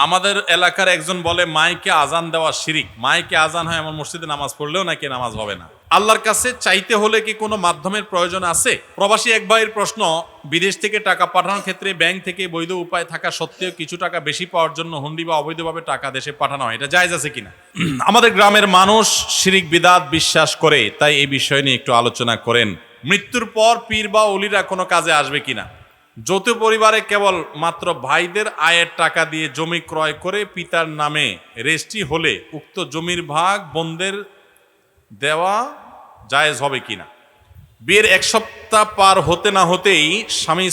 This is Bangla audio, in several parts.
আমাদের এলাকার একজন বলে মাইকে আজান দেওয়া শিরিক। মাইকে আজান হয় আমার মসজিদে নামাজ পড়লেও নাকি নামাজ হবে না। আল্লাহর কাছে চাইতে হলে কি কোনো মাধ্যমের প্রয়োজন আছে? প্রবাসী এক ভাইয়ের প্রশ্ন, বিদেশ থেকে টাকা পাঠানোর ক্ষেত্রে ব্যাংক থেকে বৈধ উপায় থাকা সত্ত্বেও কিছু টাকা বেশি পাওয়ার জন্য হুন্ডি বা অবৈধভাবে টাকা দেশে পাঠানো হয়, এটা জায়েজ আছে কিনা? আমাদের গ্রামের মানুষ শিরিক বিদআত বিশ্বাস করে, তাই এই বিষয় নিয়ে একটু আলোচনা করেন। মৃত্যুর পর পীর বা ওলিরা কোনো কাজে আসবে কিনা? যৌথ পরিবারে কেবল মাত্র ভাইদের আয়ের টাকা দিয়ে জমি ক্রয় করে পিতার নামে রেজিস্ট্রি হলে উক্ত জমির ভাগ বোনদের দেওয়া জায়েজ হবে কিনা? বিয়ের এক সপ্তাহ পার হতে না হতেই স্বামী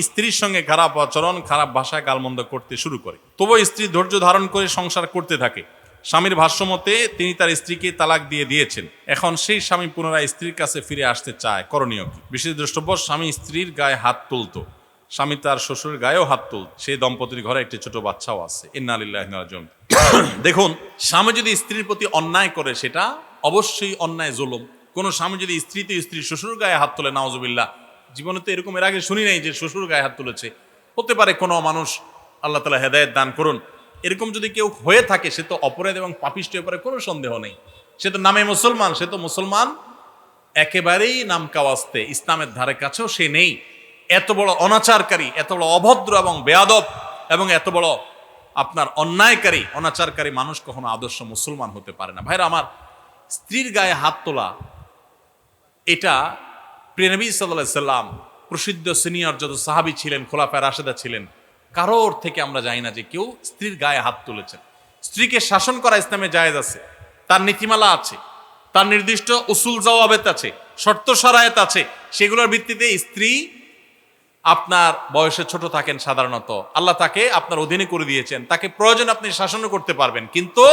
স্ত্রীর সঙ্গে খারাপ আচরণ, খারাপ ভাষায় গালমন্দ করতে শুরু করে, তবু স্ত্রী ধৈর্য ধারণ করে সংসার করতে থাকে। স্বামীর ভাষ্যমতে তিনি তার স্ত্রীকে তালাক দিয়ে দিয়েছেন। এখন সেই স্বামী পুনরায় স্ত্রীর কাছে ফিরে আসতে চায়, করণীয় কি? বিশেষ দ্রষ্টব্য, স্বামী স্ত্রীর গায়ে হাত তুলত, স্বামী তার শ্বশুরের গায়েও হাত তুলত, সেই দম্পতির ঘরে একটি ছোট বাচ্চাও আছে। ইন্না লিল্লাহি ওয়া ইন্না ইলাইহি রাজিউন। দেখুন, স্বামী যদি স্ত্রীর প্রতি অন্যায় করে সেটা অবশ্যই অন্যায়, জুলুম। কোন স্বামী যদি স্ত্রীর শ্বশুর গায়ে হাত তোলে, নাউজুবিল্লাহ, জীবনে তো এরকম এর আগে শুনি নাই যে শ্বশুর গায়ে হাত তুলেছে। হতে পারে কোনো মানুষ, আল্লাহ তাআলা হেদায়েত দান করুন, এরকম যদি কেউ হয়ে থাকে সে তো অপরাধ এবং পাপিষ্ঠ ব্যাপারে কোনো সন্দেহ নেই। সে তো নামে মুসলমান, সে তো মুসলমান একেবারেই নাম কাওয়াস্তে, ইসলামের ধারে কাছেও সে নেই। এত বড় অনাচারকারী, এত বড় অভদ্র এবং বেয়াদব এবং এত বড় আপনার অন্যায়কারী, অনাচারকারী মানুষ কখনো আদর্শ মুসলমান হতে পারে না। ভাইরা আমার, স্ত্রীর গায়ে হাত তোলা এটা প্রিয় নবী সাল্লাল্লাহু আলাইহি সাল্লাম, প্রসিদ্ধ সিনিয়র যত সাহাবী ছিলেন, খোলাফায়ে রাশেদা ছিলেন, কারোর থেকে আমরা জানি না যে কেউ স্ত্রীর গায়ে হাত তুলেছেন। স্ত্রীকে শাসন করা ইসলামে জায়েজ আছে, তার নীতিমালা আছে, তার নির্দিষ্ট উসুল জাওয়াবেত আছে, শর্ত শরায়েত আছে। সেগুলোর ভিত্তিতে স্ত্রী আপনার বয়সে ছোট থাকেন সাধারণত, আল্লাহ তাকে আপনার অধীনে করে দিয়েছেন, তাকে প্রয়োজন আপনি শাসনও করতে পারবেন। কিন্তু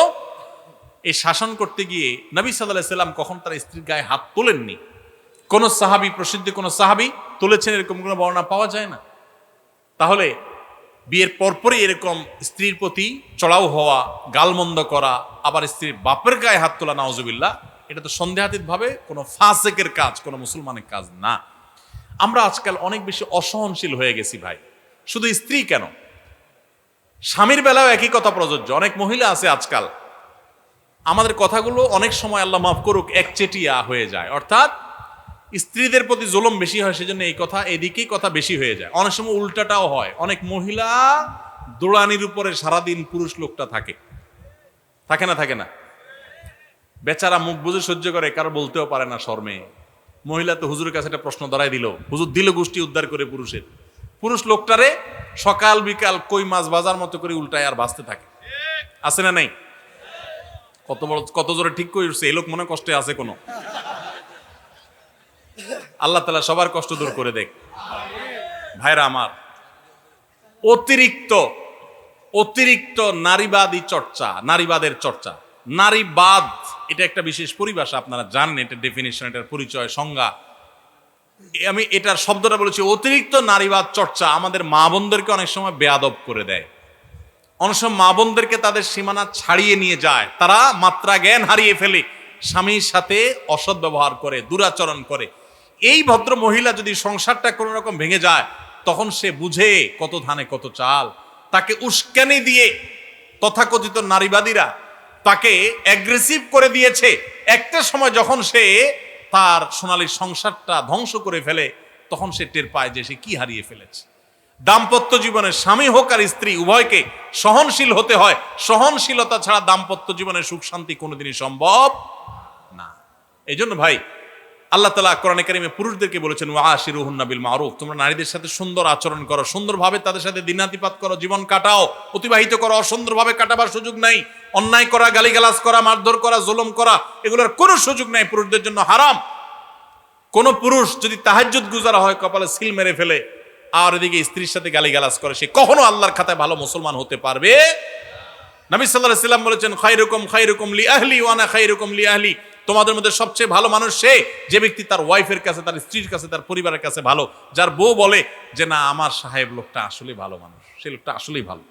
এই শাসন করতে গিয়ে নবী সাল্লাল্লাহু আলাইহি সাল্লাম কখন তার স্ত্রীর গায়ে হাত তোলেননি। কোন সাহাবী, প্রসিদ্ধ কোন সাহাবী তুলেছেন এরকম কোনো বর্ণনা পাওয়া যায় না। তাহলে বিয়ের পরপরই এরকম স্ত্রীর প্রতি চড়াও হওয়া, গালমন্দ করা, আবার স্ত্রীর বাপের গায়ে হাত তোলা, নাউজুবিল্লাহ, এটা তো সন্দেহাতীত ভাবে কোনো ফাসেকের কাজ, কোনো মুসলমানের কাজ না। আমরা আজকাল অনেক বেশি অসহনশীল হয়ে গেছি ভাই। শুধু স্ত্রী কেন, স্বামীর বেলাও একই কথা প্রযোজ্য। অনেক মহিলা আছে আজকাল, আমাদের কথাগুলো অনেক সময় আল্লাহ মাফ করুক একচেটিয়া হয়ে যায়, অর্থাৎ স্ত্রীদের প্রতি জুলুম বেশি হয়, সেজন্য এই কথা, এদিকেই কথা বেশি হয়ে যায়। অনেক সময় উল্টাটাও হয়, অনেক মহিলা দোড়ানির উপরে সারাদিন পুরুষ লোকটা থাকে, থাকে না? থাকে না? বেচারা মুখ বুঝে সহ্য করে, কারো বলতেও পারে না শর্মে। মহিলা তো হুজুরের কাছে একটা প্রশ্ন ধরাই দিল, হুজুর দিল গোষ্ঠী উদ্ধার করে পুরুষের। পুরুষ লোকটারে সকাল বিকাল কই মাছ বাজার মতো করে উল্টায় আর বাঁচতে থাকে। আছে না নাই? কত জোরে ঠিক করছে, এই লোক মনে কষ্টে আছে কোনো। আল্লাহ তাআলা সবার কষ্ট দূর করে দেখ। ভাইরা আমার, অতিরিক্ত নারীবাদী চর্চা, নারীবাদের চর্চা, নারীবাদ এটা একটা বিশেষ পরিভাষা, আপনারা জানেন, এটা ডেফিনিশন, এটার পরিচয়, সংজ্ঞা। আমি এটার শব্দটা বলেছি, অতিরিক্ত নারীবাদ চর্চা আমাদের মা বোনদেরকে অনেক সময় বেয়াদব করে দেয়। অনেক সময় মা বোনদেরকে তাদের সীমানা ছাড়িয়ে নিয়ে যায়, তারা মাত্রা জ্ঞান হারিয়ে ফেলে, স্বামীর সাথে অসৎ ব্যবহার করে, দুরাচরণ করে। এই ভদ্র মহিলা যদি সংসারটা কোনো রকম ভেঙে যায়, তখন সে বুঝে কত ধানে কত চাল। তাকে উস্কানি দিয়ে তথাকথিত নারীবাদীরা তাকে অ্যাগ্রেসিভ করে দিয়েছে। একটা সময় যখন সে তার সোনালী সংসারটা ধ্বংস করে ফেলে, তখন সে টের পায় যে সে কি হারিয়ে ফেলেছে। দাম্পত্য জীবনে স্বামী হোক আর স্ত্রী, উভয়কে সহনশীল হতে হয়। সহনশীলতা ছাড়া দাম্পত্য জীবনে সুখ শান্তি কোনোদিনই সম্ভব না। এই জন্য ভাই, আল্লাহ তাআলা কোরআনে কারিমে পুরুষদেরকে বলেছেন, ওয়াশিরুহুন্না বিল মারুফ, তোমরা নারীদের সাথে সুন্দর আচরণ করো, সুন্দরভাবে তাদের সাথে দিনাতিপাত করো, জীবন কাটাও, অতিবাহিত করো। অসুন্দরভাবে কাটাবার সুযোগ নাই। অন্যায় করা, গালিগালাজ করা, মারধর করা, জুলুম করা, এগুলোর কোনো সুযোগ নাই, পুরুষদের জন্য হারাম। কোন পুরুষ যদি তাহাজ্জুদ গুজারা হয়, কপালে সিল মেরে ফেলে, আর এদিকে স্ত্রীর সাথে গালিগালাজ করে, সে কখনো আল্লাহর খাতায় ভালো মুসলমান হতে পারবে। নবী সাল্লাল্লাহু আলাইহি সাল্লাম বলেছেন, খায়রুকুম লি আহলি ওয়া আনা খায়রুকুম লি আহলি, তোমাদের মধ্যে সবচেয়ে ভালো মানুষ সে যে ব্যক্তি তার ওয়াইফের কাছে, তার স্ত্রীর কাছে, তার পরিবারের কাছে ভালো। যার বউ বলে যে না, আমার সাহেব লোকটা আসলেই ভালো মানুষ, সে লোকটা আসলেই ভালো।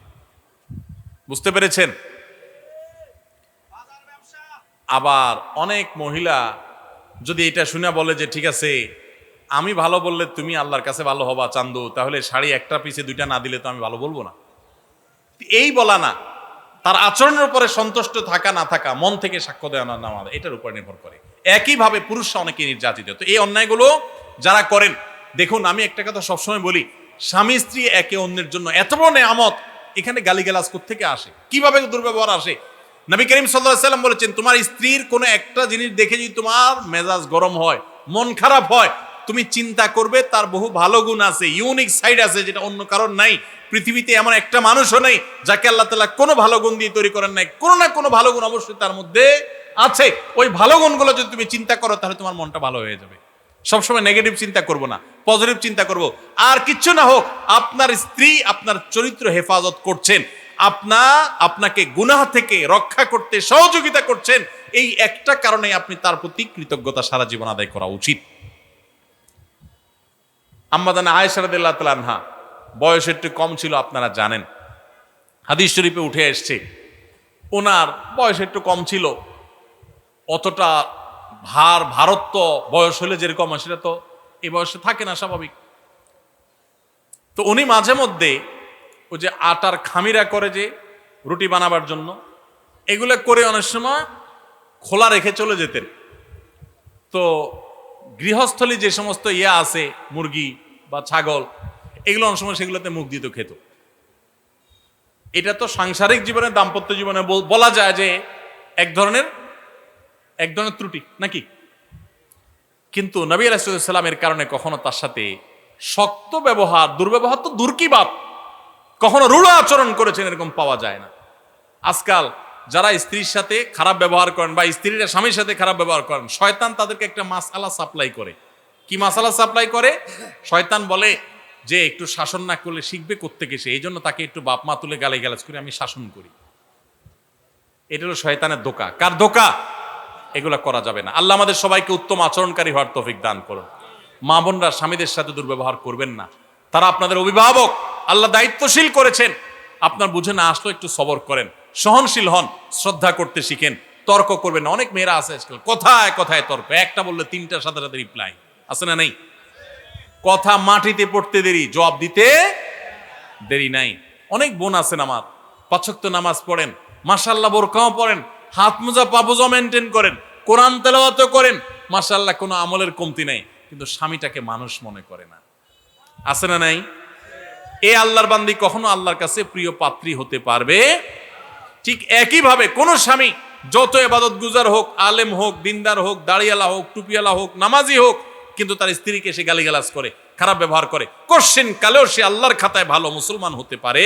বুঝতে পেরেছেন? আবার অনেক মহিলা যদি এটা শুনে বলে যে ঠিক আছে, আমি ভালো বললে তুমি আল্লাহর কাছে ভালো হবা চান্দু, তাহলে শাড়ি একটা পিছে দুইটা না দিলে তো আমি ভালো বলবো না। এই বলা না, তার আচরণের উপরে সন্তুষ্ট থাকা না থাকা, মন থেকে সাক্ষ্য দেওয়া না নেওয়া, এটার উপর নির্ভর করে। একইভাবে পুরুষরা অনেকে নির্যাতিত। তো এই অন্যায়গুলো যারা করেন, দেখুন আমি একটা কথা সবসময় বলি, স্বামী স্ত্রী একে অন্যের জন্য এত বড় নেয়ামত, এখানে গালিগালাজ কোত্থেকে আসে, কিভাবে দুর্ব্যবহার আসে? নবী করিম সাল্লাল্লাহু আলাইহি ওয়াসাল্লাম বলেছেন, তোমার স্ত্রীর কোনো একটা জিনিস দেখে যদি তোমার মেজাজ গরম হয়, মন খারাপ হয়, তুমি চিন্তা করবে তার বহু ভালো গুণ আছে, ইউনিক সাইড আছে, যেটা অন্য কারোর নাই। পৃথিবীতে এমন একটা মানুষও নেই যাকে আল্লাহ তাআলা কোনো ভালো গুণ দিয়ে তৈরি করেন নাই। কোনো না কোনো ভালো গুণ অবশ্যই তার মধ্যে আছে। ওই ভালো গুণগুলো যদি তুমি চিন্তা করো, তাহলে তোমার মনটা ভালো হয়ে যাবে। সবসময় নেগেটিভ চিন্তা করবো না, পজিটিভ চিন্তা করব। আর কিচ্ছু না হোক, আপনার স্ত্রী আপনার চরিত্র হেফাজত করছেন, আপনাকে গুনাহ থেকে রক্ষা করতে সহযোগিতা করছেন, এই একটা কারণে আপনি তার প্রতি কৃতজ্ঞতা সারা জীবন আদায় করা উচিত। আম্মা জানা আয়েশা রাদিয়াল্লাহু তাআলা আনহা, বয়স একটু কম ছিল, আপনারা জানেন, হাদিস শরীফে উঠে এসছে, ওনার বয়স একটু কম ছিল, অতটা ভারত্ব বয়স হলে যেরকম হয় সেটা তো এই বয়সে থাকে না, স্বাভাবিক। তো উনি মাঝে মধ্যে ওই যে আটার খামিরা করে যে রুটি বানাবার জন্য, এগুলো করে অনেক সময় খোলা রেখে চলে যেতেন। তো গৃহস্থলী যে সমস্ত আছে, মুরগি বা ছাগল, এগুলো অনেক সময় সেগুলোতে মুখ দিত, খেত। এটা তো সাংসারিক জীবনে, দাম্পত্য জীবনে বলা যায় যে এক ধরনের ত্রুটি নাকি? কিন্তু নবী আলাইহিস সালামের কারণে কখনো তার সাথে শক্ত ব্যবহার, দুর্ব্যবহার তো দূর কি বাপ, কখনো রূঢ় আচরণ করেছেন এরকম পাওয়া যায় না। আজকাল যারা স্ত্রীর সাথে খারাপ ব্যবহার করেন বা স্ত্রীরা স্বামীর সাথে খারাপ ব্যবহার করেন, শয়তান তাদেরকে একটা মাসআলা সাপ্লাই করে। কি মাসআলা সাপ্লাই করে? শয়তান বলে যে একটু শাসন না করলে শিখবে কোত্থেকে সে, এই জন্য তাকে একটু বাপ মা তুলে গালিগালাজ করে আমি শাসন করি। এটা হলো শয়তানের ধোঁকা। কার ধোঁকা? এগুলা করা যাবে না। আল্লাহ আমাদের সবাইকে উত্তম আচরণকারী হওয়ার তৌফিক দান করুন। মা বোনরা স্বামীদের সাথে দুর্ব্যবহার করবেন না, তারা আপনাদের অভিভাবক, আল্লাহ দায়িত্বশীল করেছেন। আপনার বুঝে না আসলো একটু সবর করেন, সহনশীল হন, শ্রদ্ধা করতে শিখেন, তর্ক করবেন না। অনেক মেয়েরা আছে আজকাল কথায় কথায় তর্ক, একটা বললে তিনটার সাথে সাথে রিপ্লাই, আছে না নেই? কথা মাটিতে পড়তে দেরি, জবাব দিতে দেরি নাই। অনেক বোন আছেন আমার, 5 ওয়াক্ত নামাজ পড়েন, মাশাআল্লাহ বোরকাও পড়েন, হাত মোজা পা মোজা মেনটেন করেন, কোরআন তেলাওয়াত করেন, মাশাআল্লাহ কোনো আমলের কমতি নাই, কিন্তু স্বামীটাকে মানুষ মনে করে না। আছে না নাই? এই আল্লাহর বান্দি কখনো আল্লাহর কাছে প্রিয় পাত্রী হতে পারবে? ঠিক একইভাবে কোন স্বামী যত ইবাদত গুজার হোক, আলেম হোক, দিনদার হোক, দাড়িওয়ালা হোক, টুপিওয়ালা হোক, নামাজি হোক, কিন্তু তার স্ত্রীকে সে গালিগালাজ করে, খারাপ ব্যবহার করে, কোশ্চিন কালেও সে আল্লাহর খাতায় ভালো মুসলমান হতে পারে?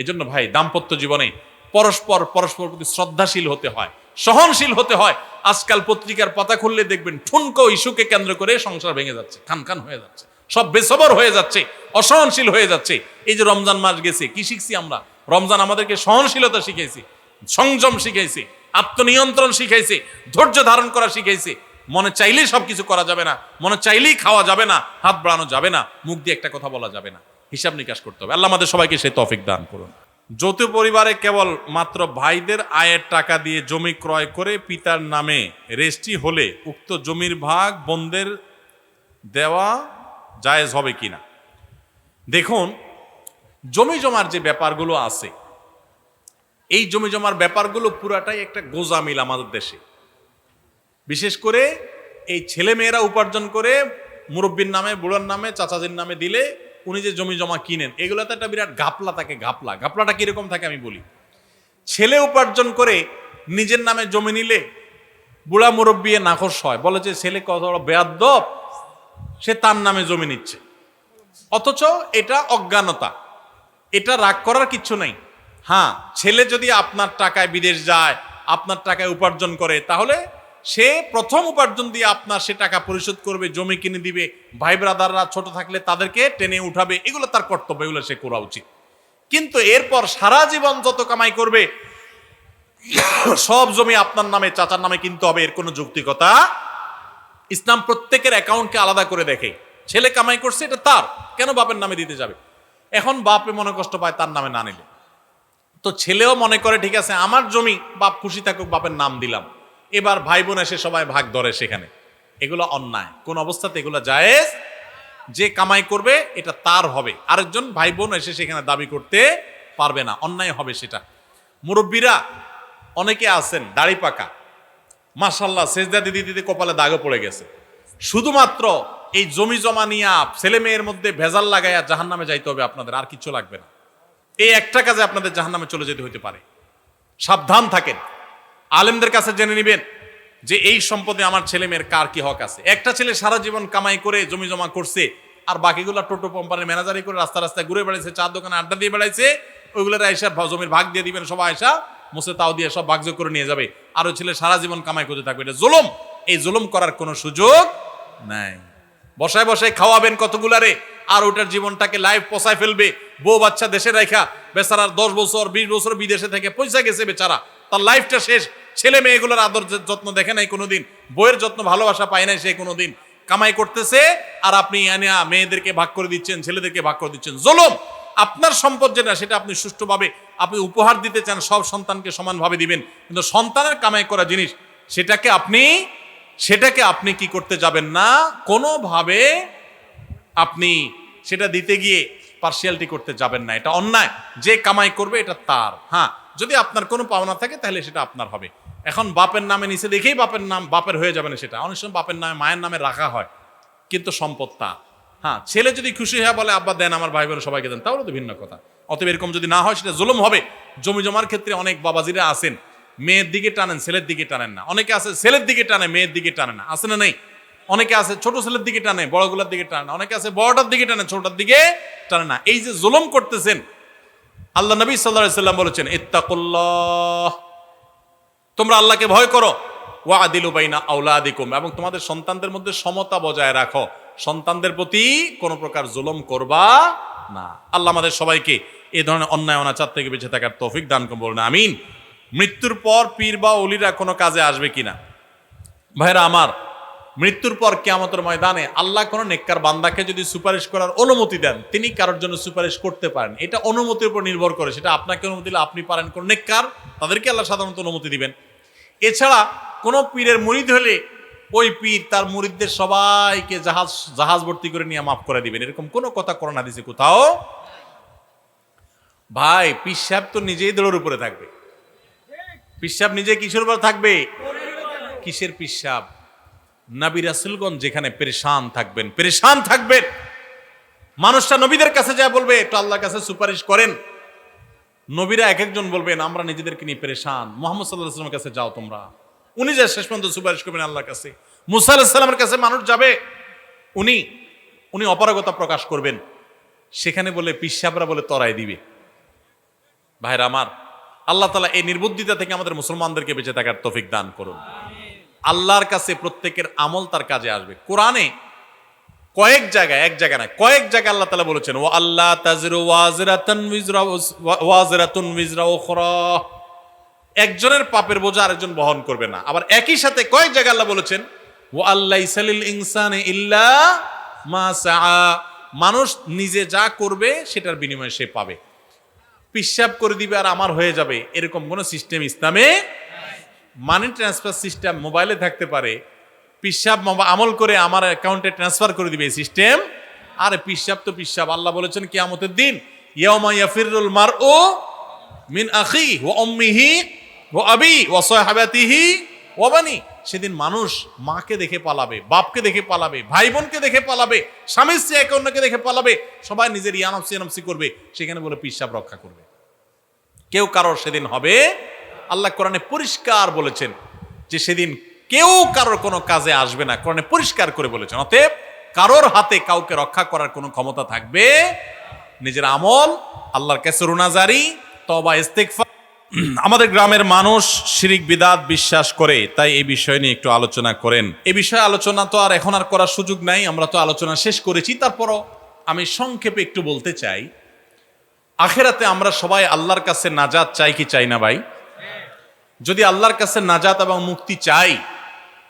এজন্য ভাই, দাম্পত্য জীবনে পরস্পর প্রতি শ্রদ্ধাশীল হতে হয়, সহনশীল হতে হয়। আজকাল পত্রিকার পাতা খুললে দেখবেন ঠুনকো ইস্যুকে কেন্দ্র করে সংসার ভেঙে যাচ্ছে, খান হয়ে যাচ্ছে, সব বেসবর হয়ে যাচ্ছে, অসহনশীল হয়ে যাচ্ছে। এই যে রমজান মাস গেছে, কি শিখছি আমরা? রমজান আমাদেরকে সহনশীলতা শিখাইছে, সংযম শিখাইছে, আত্মনিয়ন্ত্রণ শিখাইছে, ধৈর্য ধারণ করা শিখাইছে। মনে চাইলেই সবকিছু করা যাবে না, মনে চাইলেই খাওয়া যাবে না, হাত বাড়ানো যাবে না, মুখ দিয়ে একটা কথা বলা যাবে না, হিসাব নিকাশ করতে হবে। আল্লাহ আমাদের সবাইকে সেই তৌফিক দান করুন। যৌথ পরিবারে কেবল মাত্র ভাইদের আয়ের টাকা দিয়ে জমি ক্রয় করে পিতার নামে রেজিস্ট্রি হলে উক্ত জমির ভাগ বোনদের দেওয়া জায়েজ হবে কিনা? দেখুন, জমি জমার যে ব্যাপারগুলো আছে, এই জমি জমার ব্যাপারগুলো পুরাটাই একটা গোজামিল আমাদের দেশে। বিশেষ করে এই ছেলে মেয়েরা উপার্জন করে মুরব্বীর নামে, বুড়োর নামে, চাচাজির নামে দিলে উনি যে জমি জমা কিনেন, এগুলোতে একটা বিরাট ঘাপলা থাকে। ঘাপলাটা কিরকম থাকে আমি বলি। ছেলে উপার্জন করে নিজের নামে জমি নিলে বুড়া মুরব্বী নাখোশ হয়, বলে যে ছেলে কত বড় বেয়াদ্দপ, সে তার নামে জমি নিচ্ছে। অথচ এটা অজ্ঞানতা, এটা রাগ করার কিচ্ছু নাই। হ্যাঁ, ছেলে যদি আপনার টাকায় বিদেশ যায়, আপনার টাকায় উপার্জন করে, তাহলে সে প্রথম উপার্জন দিয়ে আপনার সে টাকা পরিশোধ করবে, জমি কিনে দিবে, ভাই ব্রাদাররা ছোট থাকলে তাদেরকে টেনে উঠাবে, এগুলো তার কর্তব্য, এগুলো সে করা উচিত। কিন্তু এরপর সারা জীবন যত কামাই করবে সব জমি আপনার নামে, চাচার নামে কিনতে হবে, এর কোনো যৌক্তিকতা ইসলাম প্রত্যেকের অ্যাকাউন্টকে আলাদা করে দেখে। ছেলে কামাই করছে, এটা তার, কেন বাপের নামে দিতে যাবে? এখন বাপে মনে কষ্ট পায় তার নামে না নিলে, তো ছেলেও মনে করে ঠিক আছে আমার জমি, বাপ খুশি থাকুক, বাপের নাম দিলাম, এবার ভাই বোন এসে সবাই ভাগ ধরে সেখানে। এগুলো অন্যায়, কোন অবস্থাতে এগুলো জায়েজ। যে কামাই করবে এটা তার হবে, আরেকজন ভাই বোন এসে সেখানে দাবি করতে পারবে না, অন্যায় হবে সেটা। মুরব্বীরা অনেকে আছেন দাড়ি পাকা, মাশাআল্লাহ সেজদা দিতে দিতে কপালে দাগও পড়ে গেছে, শুধুমাত্র এই জমি জমা নিয়ে ছেলে মেয়ের মধ্যে ভেজাল লাগাইয়া জাহান্নামে যাইতে হবে আপনাদের, আর কিচ্ছু লাগবে না। এই একটা কাজে আপনাদের জাহান্নামে চলে যেতে হতে পারে। সাবধান থাকেন, আলেমদের কাছে জেনে নেবেন যে এই সম্পদে আমার ছেলে মেয়ের কার কি হক আছে। একটা ছেলে সারা জীবন কামাই করে জমি জমা করছে, আর বাকিগুলো টোটো কোম্পানির ম্যানেজারি করে রাস্তা রাস্তায় ঘুরে বেড়াইছে, চার দোকানে আড্ডা দিয়ে বেড়াইছে, ওইগুলোর আয়সা জমির ভাগ দিয়ে দিবেন, সবাই আয়সা মুছে তাও দিয়ে সব ভাগযোগ করে নিয়ে যাবে, আর ওই ছেলে সারা জীবন কামাই করতে থাকবে। এটা জুলুম, এই জুলুম করার কোনো সুযোগ নাই। বসায় বসায় খাওয়াবেন কতগুলারে, আর ওটার জীবনটাকে লাইফ পচায় ফেলবে। বউ বাচ্চা দেশে রাখা বেচারার 10 বছর 20 বছর বিদেশে থেকে পয়সা গেছে বেচারা, তার লাইফটা শেষ। ছেলে মেয়েগুলোর আদর যত্ন দেখে নাই কোনোদিন, বইয়ের যত্ন ভালোবাসা পায় নাই সে কোনোদিন। কামাই করতেছে আর আপনি আনিয়া মেয়েদেরকে ভাগ করে দিচ্ছেন, ছেলেদেরকে ভাগ করে দিচ্ছেন। জুলুম। আপনার সম্পদ যেটা সেটা আপনি সুষ্ঠুভাবে আপনি উপহার দিতে চান, সব সন্তানকে সমানভাবে দিবেন, কিন্তু সন্তানের কামাই করা জিনিস সেটাকে আপনি কি করতে যাবেন না, কোনোভাবে আপনি সেটা দিতে গিয়ে পার্সিয়ালিটি করতে যাবেন না। এটা অন্যায়। যে কামাই করবে এটা তার। হ্যাঁ, যদি আপনার কোনো পাওনা থাকে তাহলে সেটা আপনার হবে। এখন বাপের নামে নিচে দেখেই বাপের নাম বাপের হয়ে যাবে না সেটা। অনেক সময় বাপের নামে মায়ের নামে রাখা হয়, কিন্তু সম্পদ তার। হ্যাঁ, ছেলে যদি খুশি হয়ে বলে আব্বা দেন আমার ভাই বোন সবাইকে দেন, তাহলে তো ভিন্ন কথা। অতএব এরকম যদি না হয় সেটা জুলুম হবে। জমি জমার ক্ষেত্রে অনেক বাবাজিরা আছেন মেয়ের দিকে টানেন, ছেলের দিকে টানেন না। অনেকে আছে ছেলের দিকে টানে, মেয়ের দিকে টানে না, আছে না নেই? অনেকে আছে ছোট ছেলের দিকে টানে, বড়গুলোর দিকে টানে না। অনেকে আছে বড়টার দিকে টানে, ছোটটার দিকে টানে না। এই যে জুলুম করতেছেন, আল্লাহ নবী সাল্লাল্লাহু আলাইহি সাল্লাম বলেছেন ইত্তাকুল্লাহ, তোমরা আল্লাহকে ভয় করো, ওয়া আদিলু বাইনা আওলাদিকুম, এবং তোমাদের সন্তানদের মধ্যে সমতা বজায় রাখো, সন্তানদের প্রতি কোনো প্রকার জুলুম করবা না। আল্লাহ আমাদের সবাইকে এই ধরনের অন্যায় অনাচার থেকে বেঁচে থাকার তৌফিক দান করুন, বলুন আমিন। মৃত্যুর পর পীর বা ওলিরা কোনো কাজে আসবে কিনা? ভাইরা আমার, মৃত্যুর পর কিয়ামতের ময়দানে আল্লাহ কোনো নেককার বান্দাকে যদি সুপারিশ করার অনুমতি দেন, তিনি কারোর জন্য সুপারিশ করতে পারেন। এটা অনুমতির উপর নির্ভর করে, সেটা আপনাকে অনুমতি দিলে আপনি পারেন, কোন নেককার তাদেরকে আল্লাহ সাধারণত অনুমতি দিবেন। এছাড়া কোনো পীরের মুরিদ হলে ওই পীর তার মুরিদদের সবাইকে জাহাজ ভর্তি করে নিয়ে মাফ করে দিবেন, এরকম কোনো কথা কোরআন হাদিসে কোথাও। ভাই, পীর সাহেব তো নিজেই দৌড়ের উপরে থাকবে। পীর সাহেব নিজে কিসের উপর থাকবে? কিসের পীর সাহেব? নবী রাসূলগণ যেখানে পেরেশান থাকবেন, মানুষটা নবীদের কাছে যা বলবে একটু আল্লাহর কাছে সুপারিশ করেন, নবীরা এক একজন বলবেন আমরা নিজেদেরকে নিয়ে পেরেশান, মুহাম্মদ সাল্লাল্লাহু আলাইহি ওয়াসাল্লামের কাছে যাও তোমরা। উনি যা শেষ পর্যন্ত সুপারিশ করবেন আল্লাহর কাছে। মুসা আলাইহিস সালামের কাছে মানুষ যাবে, উনি অপারগতা প্রকাশ করবেন, সেখানে বলে পীর সাহেবরা বলে তরাই দিবে। ভাইরা আমার, আল্লাহ তাআলা এই নির্বুদ্ধিতা থেকে আমাদের মুসলমানদেরকে বেঁচে থাকার তৌফিক দান করুন। আল্লাহর কাছে প্রত্যেকের আমল তার কাজে আসবে। কোরআনে কয়েক জায়গায়, এক জায়গা না, কয়েক জায়গায় আল্লাহ তাআলা বলেছেন ওয়া আল্লাহ তাযরু ওয়াজিরাতুন উযরা উখরা, একজনের পাপের বোঝা আরেকজন বহন করবে না। আবার একই সাথে কয়েক জায়গায় আল্লাহ বলেছেন ওয়া আল্লাইসা লিল ইনসানি ইল্লা মা সাআ, মানুষ নিজে যা করবে সেটার বিনিময়ে সে পাবে। পিশাব করে দিবে আর আমার হয়ে যাবে, এরকম কোন সিস্টেম ইসলামে। মানি ট্রান্সফার সিস্টেম মোবাইলে থাকতে পারে, পিশাব আমল করে আমার অ্যাকাউন্টে ট্রান্সফার করে দিবে এই সিস্টেম। আরে পিশাব তো পিশাব। আল্লাহ বলেছেন কিয়ামতের দিন ইয়াউমা ইয়াফিরুল মারউ মিন আখি ওয়া উম্মিহি ওয়া আবি ওয়া সাহাবাতিহি ওয়া বানি, সেদিন মানুষ মাকে দেখে পালাবে, বাপকে দেখে পালাবে, ভাই বোনকে দেখে পালাবে, স্বামী স্ত্রী একে অন্যকে দেখে পালাবে, সবাই নিজের ইয়ানফসি করবে, সেখানে বলে পিশাব রক্ষা করবে। কেউ কারোর সেদিন হবে, আল্লাহ কোরআনে পরিষ্কার বলেছেন যে সেদিন কেউ কারোর কোনো কাজে আসবে না, কোরআনে পরিষ্কার করে বলেছেন। অতএব কারোর হাতে কাউকে রক্ষা করার কোনো ক্ষমতা থাকবে। নিজের আমল, আল্লাহর কাছে রুনাজারি, তওবা, ইস্তিগফার। আমাদের গ্রামের মানুষ শিরিক বিদআত বিশ্বাস করে, তাই এই বিষয় নিয়ে একটু আলোচনা করেন। এই বিষয়ে আলোচনা তো আর এখন আর করার সুযোগ নাই, আমরা তো আলোচনা শেষ করেছি। তারপরও আমি সংক্ষেপে একটু বলতে চাই, আখিরাতে আমরা সবাই আল্লাহর কাছে নাজাত চাই কি চাই না ভাই? যদি আল্লাহর কাছে নাজাত এবং মুক্তি চাই,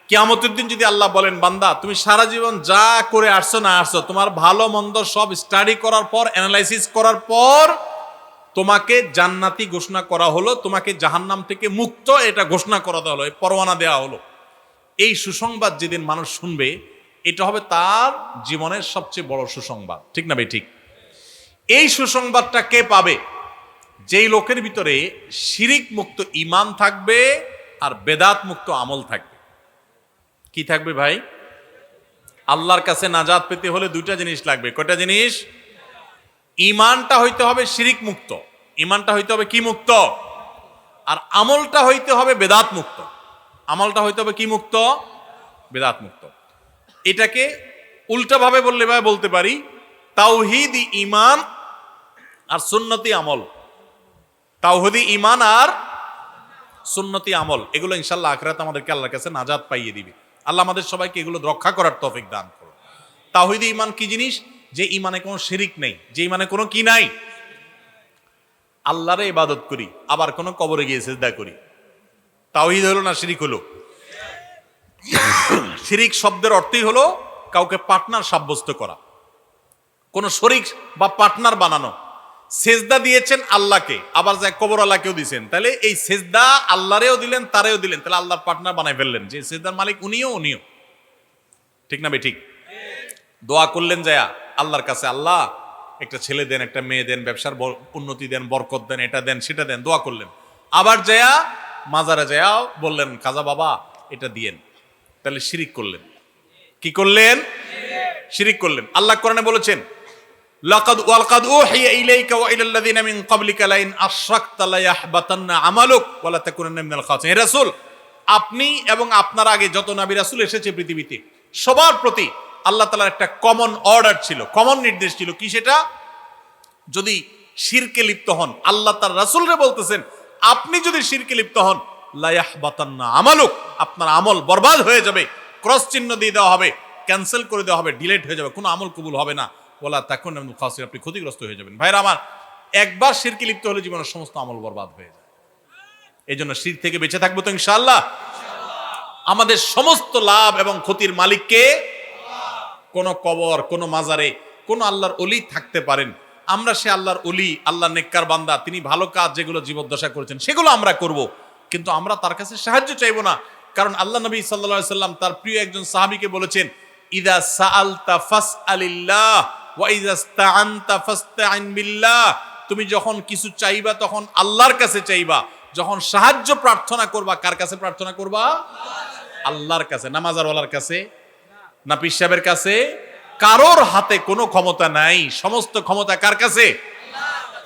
কিয়ামতের দিন যদি আল্লাহ বলেন বান্দা তুমি সারা জীবন যা করে আসছো না আসছো, তোমার ভালো মন্দ সব স্টাডি করার পর, অ্যানালাইসিস করার পর তোমাকে জান্নাতি ঘোষণা করা হলো, তোমাকে জাহান্নাম থেকে মুক্ত এটা ঘোষণা করা হলো, পরোয়ানা দেওয়া হলো। এই সুসংবাদ যেদিন মানুষ শুনবে, এটা হবে তার জীবনের সবচেয়ে বড় সুসংবাদ। ঠিক না ভাই? ঠিক। এই সুসংবাদটা কে পাবে? যেই লোকের ভিতরে শিরিক মুক্ত ঈমান থাকবে আর বেদাত মুক্ত আমল থাকবে। কি থাকবে ভাই? আল্লাহর কাছে নাজাত পেতে হলে দুইটা জিনিস লাগবে। কয়টা জিনিস? ঈমানটা হইতে হবে শিরিক মুক্ত, ঈমানটা হইতে হবে কি মুক্ত, আর আমলটা হইতে হবে বেদাত মুক্ত। আমলটা হইতে হবে কি মুক্ত? বেদাত মুক্ত। এটাকে উল্টাভাবে বললে ভাই বলতে পারি তাওহীদি ঈমান আর সুন্নতি আমল। তাওহীদি ঈমান আর সুন্নতি আমল, এগুলো ইনশাআল্লাহ আখিরাতে আমাদেরকে আল্লাহর কাছে নাজাত পাইয়ে দিবে। আল্লাহ আমাদের সবাইকে এগুলো রক্ষা করার তৌফিক দান করুন। তাওহীদি ঈমান কি জিনিস? যে ঈমানে কোনো শিরিক নেই, যে ঈমানে কোনো কি নাই, আল্লাহরে ইবাদত করি আবার কোনো কবরে গিয়ে সিজদা করি। তাওহীদ হলো না শিরিক হলো? শিরিক শব্দের অর্থই হলো কাউকে পার্টনার সাব্যস্ত করা, কোন শরিক বা পার্টনার বানানো। সেজদা দিয়েছেন আল্লাহকে, আবার যায় কবর আল্লাহকেও দিয়েছেন, তাহলে এই সেজদা আল্লাহরেও দিলেন তারেও দিলেন, তাহলে আল্লাহর পার্টনার বানাই ফেললেন, যে সেজদার মালিক উনিও। ঠিক না বে ঠিক? দোয়া করলেন যায়া আল্লাহর কাছে, আল্লাহ একটা ছেলে দেন, একটা মেয়ে দেন, ব্যবসার উন্নতি দেন, বরকত দেন, এটা দেন সেটা দেন, দোয়া করলেন। আবার যায়া মাজারে যায়া বললেন খাজা বাবা এটা দিয়েন, তাহলে শিরিক করলেন। কি করলেন? শিরিক করলেন। আল্লাহ কোরআনে বলেছেন লাকাদ ওয়ালকাদ উহিয়া ইলাইকা ওয়া ইলাল লাযিনা মিন ক্বাবলিকা লাইন আশরাকতা লা ইয়াহবাতান্না আমালুক ওয়া লা তাকুনান্না মিনাল খাসিরিন। হে রাসূল, আপনি এবং আপনার আগে যত নবী রাসূল এসেছে পৃথিবীতে, সবার প্রতি আল্লাহ তাআলার একটা কমন অর্ডার ছিল, কমন নির্দেশ ছিল। কি সেটা? যদি শিরকে লিপ্ত হন, আল্লাহ তার রাসূলরে বলতেছেন আপনি যদি শিরকে লিপ্ত হন, লা ইয়াহবাতান্না আমালুক, আপনার আমল বরবাদ হয়ে যাবে, ক্রস চিহ্ন দিয়ে দেওয়া হবে, ক্যান্সেল করে দেওয়া হবে, ডিলিট হয়ে যাবে, কোনো আমল কবুল হবে না। ওয়ালা তাকুন্না মিনাল খাসিরিন, আপনি ক্ষতিগ্রস্ত হয়ে যাবেন। ভাইরা আমার, একবার শিরকে লিপ্ত হলে জীবনের সমস্ত আমল বরবাদ হয়ে যায়। এই জন্য শিরক থেকে বেঁচে থাকবো তো ইনশাআল্লাহ। আমাদের সমস্ত লাভ এবং ক্ষতির মালিককে কোন কবর, কোন মাজারে, কোন আল্লাহর ওলি থাকতে পারেন। আমরা সে আল্লাহর ওলি, আল্লাহর নেককার বান্দা, তিনি ভালো কাজ যেগুলো জীবদ্দশা করেছেন সেগুলো আমরা করব, কিন্তু আমরা তার কাছে সাহায্য চাইবো না। কারণ আল্লাহ নবী সাল্লাল্লাহু আলাইহি সাল্লাম তার প্রিয় একজন সাহাবীকে বলেছেন ইযা সাআলতা ফাসআলিল্লাহ ওয়া ইযা ইসতাআনতা ফাসতাইন বিল্লাহ। তুমি যখন কিছু চাইবা তখন আল্লাহর কাছে চাইবা, যখন সাহায্য প্রার্থনা করবা কার কাছে প্রার্থনা করবা? আল্লাহর কাছে। নামাজারওয়ালার কাছে না পীর সাহেবের কাছে? কারোর হাতে কোনো ক্ষমতা নাই, সমস্ত ক্ষমতা কার কাছে?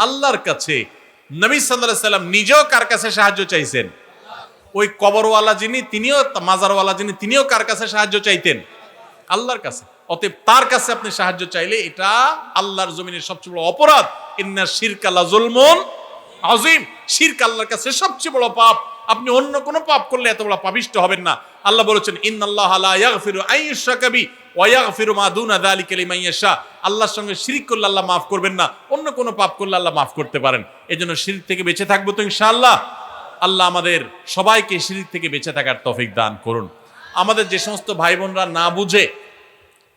আল্লাহর কাছে। নবী সাল্লাল্লাহু আলাইহি সাল্লাম নিজেও কার কাছে সাহায্য চাইছেন? ওই কবরওয়ালা যিনি, তিনিও, মাজারওয়ালা যিনি, তিনিও কার কাছে সাহায্য চাইতেন? আল্লাহর কাছে। অতএব তার কাছে আপনি সাহায্য চাইলে এটা আল্লাহর জমিনের সবচেয়ে বড় অপরাধ। ইন্না শিরকা লাযুলমুন আযীম, শিরক আল্লাহর কাছে সবচেয়ে বড় পাপ। আপনি অন্য কোনো পাপ করলে এত বড় পাপিষ্ট হবেন না। আল্লাহ বলেছেন ইন্নাল্লাহা লা ইয়াগফিরু আন ইউশরাকা বিহি ওয়া ইয়াগফিরু মা দুনা যালিকা লিমান ইয়াশা। আল্লাহর সঙ্গে শিরক করলে আল্লাহ মাফ করবেন না, অন্য কোনো পাপ করলে আল্লাহ মাফ করতে পারেন। এজন্য শিরক থেকে বেঁচে থাকবো তো ইনশাআল্লাহ। আল্লাহ আমাদের সবাইকে শিরক থেকে বেঁচে থাকার তৌফিক দান করুন। আমাদের যে সমস্ত ভাই বোনরা না বুঝে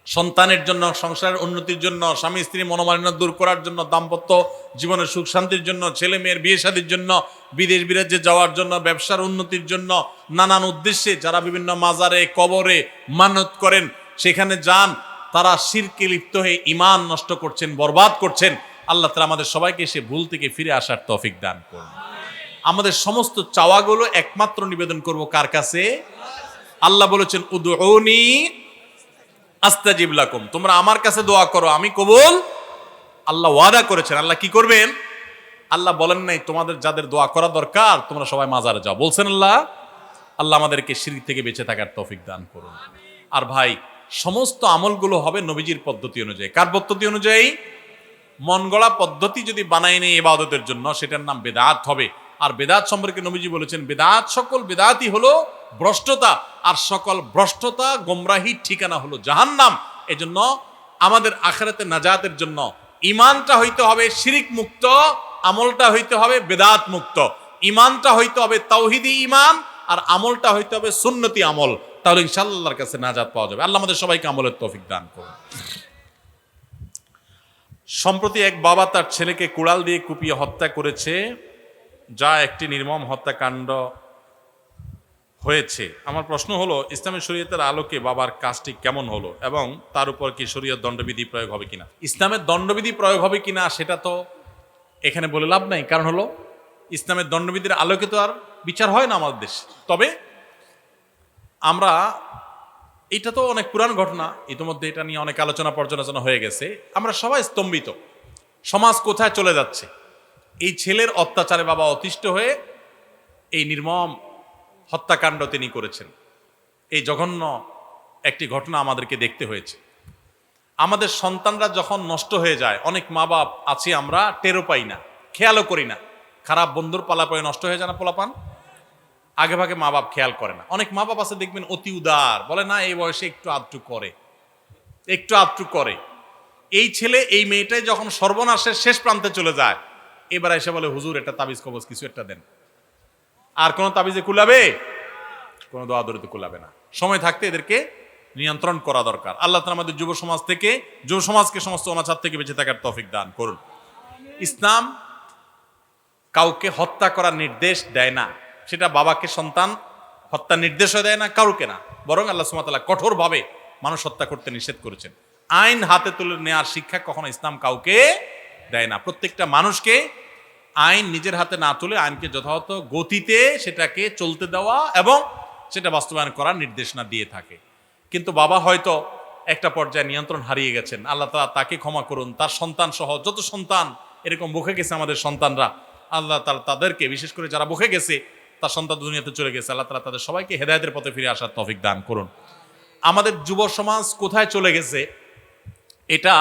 সন্তানের জন্য, সংসারের উন্নতির জন্য, স্বামী স্ত্রী মনোমালিন্য দূর করার জন্য, দাম্পত্য জীবনের সুখ শান্তির জন্য, ছেলে মেয়ের বিয়ে শাদীর জন্য, বিদেশ বিরাজ্যে যাওয়ার জন্য, ব্যবসার উন্নতির জন্য, নানান উদ্দেশ্যে যারা বিভিন্ন মাজারে কবরে মানত করেন, সেখানে যান, তারা শিরকে লিপ্ত হয়ে ঈমান নষ্ট করছেন, বরবাদ করছেন। আল্লাহ তাআলা আমাদের সবাইকে সে ভুল থেকে ফিরে আসার তৌফিক দান করুন। আমাদের সমস্ত চাওয়াগুলো একমাত্র নিবেদন করব কার কাছে? আল্লাহ বলেছেন উদউনি আস্তাজিব লাকুম, তোমরা আমার কাছে দোয়া করো আমি কবুল। আল্লাহ ওয়াদা করেছেন। আল্লাহ কি করবেন? আল্লাহ বলেন নাই তোমাদের যাদের দোয়া করা দরকার তোমরা সবাই মাজারে যাও, বলছেন আল্লাহ। আল্লাহ আমাদেরকে শিরক থেকে বেঁচে থাকার তৌফিক দান করুন। আর ভাই, সমস্ত আমলগুলো হবে নবীজির পদ্ধতি অনুযায়ী। কার পদ্ধতি অনুযায়ী? মন গড়া পদ্ধতি যদি বানায় নেই ইবাদতের জন্য, সেটার নাম বেদাত হবে। আর বেদাত সম্পর্কে নবীজি বলেছেন বেদাত, সকল বেদাতই হলো ভ্রষ্টতা, আর সকল ভ্রষ্টতা গোমরাহির ঠিকানা হলো জাহান্নাম। এজন্য আমাদের আখিরাতে নাজাতের জন্য ঈমানটা হইতে হবে শিরক মুক্ত, আমলটা হইতে হবে বেদাত মুক্ত। ঈমানটা হইতে হবে তাওহীদি ঈমান, আর আমলটা হইতে হবে সুন্নতি আমল। তাহলে ইনশাআল্লাহ আল্লাহর কাছে নাজাত পাওয়া যাবে। আল্লাহ আমাদের সবাইকে আমলের তৌফিক দান করুন। সম্প্রতি এক বাবা তার ছেলেকে কুড়াল দিয়ে কুপিয়ে হত্যা করেছে, যা একটি নির্মম হত্যাকাণ্ড হয়েছে। আমার প্রশ্ন হলো, ইসলামের শরীয়তের আলোকে বাবার কাজটি কেমন হলো এবং তার উপর কি শরীয়ত দণ্ডবিধি প্রয়োগ হবে কিনা? ইসলামের দণ্ডবিধি প্রয়োগ হবে কিনা সেটা তো এখানে বলে লাভ নাই, কারণ হলো ইসলামের দণ্ডবিধির আলোকে তো আর বিচার হয় না আমাদের দেশে। তবে আমরা, এটা তো অনেক পুরান ঘটনা, ইতিমধ্যে এটা নিয়ে অনেক আলোচনা পর্যালোচনা হয়ে গেছে, আমরা সবাই স্তম্ভিত, সমাজ কোথায় চলে যাচ্ছে। এই ছেলের অত্যাচারে বাবা অতিষ্ঠ হয়ে এই নির্মম হত্যাকাণ্ড তিনি করেছেন। এই জঘন্য একটি ঘটনা আমাদেরকে দেখতে হয়েছে। আমাদের সন্তানরা যখন নষ্ট হয়ে যায়, অনেক মা বাপ আছি আমরা টেরও পাই না, খেয়ালও করি না। খারাপ বন্ধুর পালাপয়ে নষ্ট হয়ে যায় না পোলাপান, আগে ভাগে মা বাপ খেয়াল করে না। অনেক মা বাপ আছে দেখবেন অতি উদার, বলে না এই বয়সে একটু আধটু করে, একটু আধটু করে। এই ছেলে এই মেয়েটাই যখন সর্বনাশের শেষ প্রান্তে চলে যায়, এবার এসে বলে হুজুর এটা তাবিজ কবজ কিছু একটা দেন। আর কোন তাবিজে কুলাবে? কোন দোয়া দরিতে কুলাবে না। সময় থাকতে এদেরকে নিয়ন্ত্রণ করা দরকার। আল্লাহ তাআলা আমাদের যুব সমাজকে সমস্ত অনাচার থেকে বেঁচে থাকার তৌফিক দান করুন। ইসলাম কাউকে হত্যা করার নির্দেশ দেয় না, সেটা বাবাকে সন্তান হত্যার নির্দেশও দেয় না, কাউকে না। বরং আল্লাহ সুবহানাহু ওয়া তাআলা কঠোরভাবে মানুষ হত্যা করতে নিষেধ করেছেন। আইন হাতে তুলে নেওয়ার শিক্ষা কখনো ইসলাম কাউকে দেয় না। প্রত্যেকটা মানুষকে আইন নিজের হাতে না তুলে আইনকে যথাযথ গতিতে সেটাকে চলতে দেওয়া এবং সেটা বাস্তবায়ন করার নির্দেশনা দিয়ে থাকে। কিন্তু বাবা হয়তো একটা পর্যায়ে নিয়ন্ত্রণ হারিয়ে গেছেন, আল্লাহ তাআলা তাকে ক্ষমা করুন। তার সন্তান সহ যত সন্তান এরকম বকে গেছে আমাদের সন্তানরা, আল্লাহ তাআলা তাদেরকে, বিশেষ করে যারা বকে গেছে তার সন্তান দুনিয়াতে চলে গেছে, আল্লাহ তাআলা তাদের সবাইকে হেদায়েতের পথে ফিরে আসার তৌফিক দান করুন। আমাদের যুব সমাজ কোথায় চলে গেছে, এটা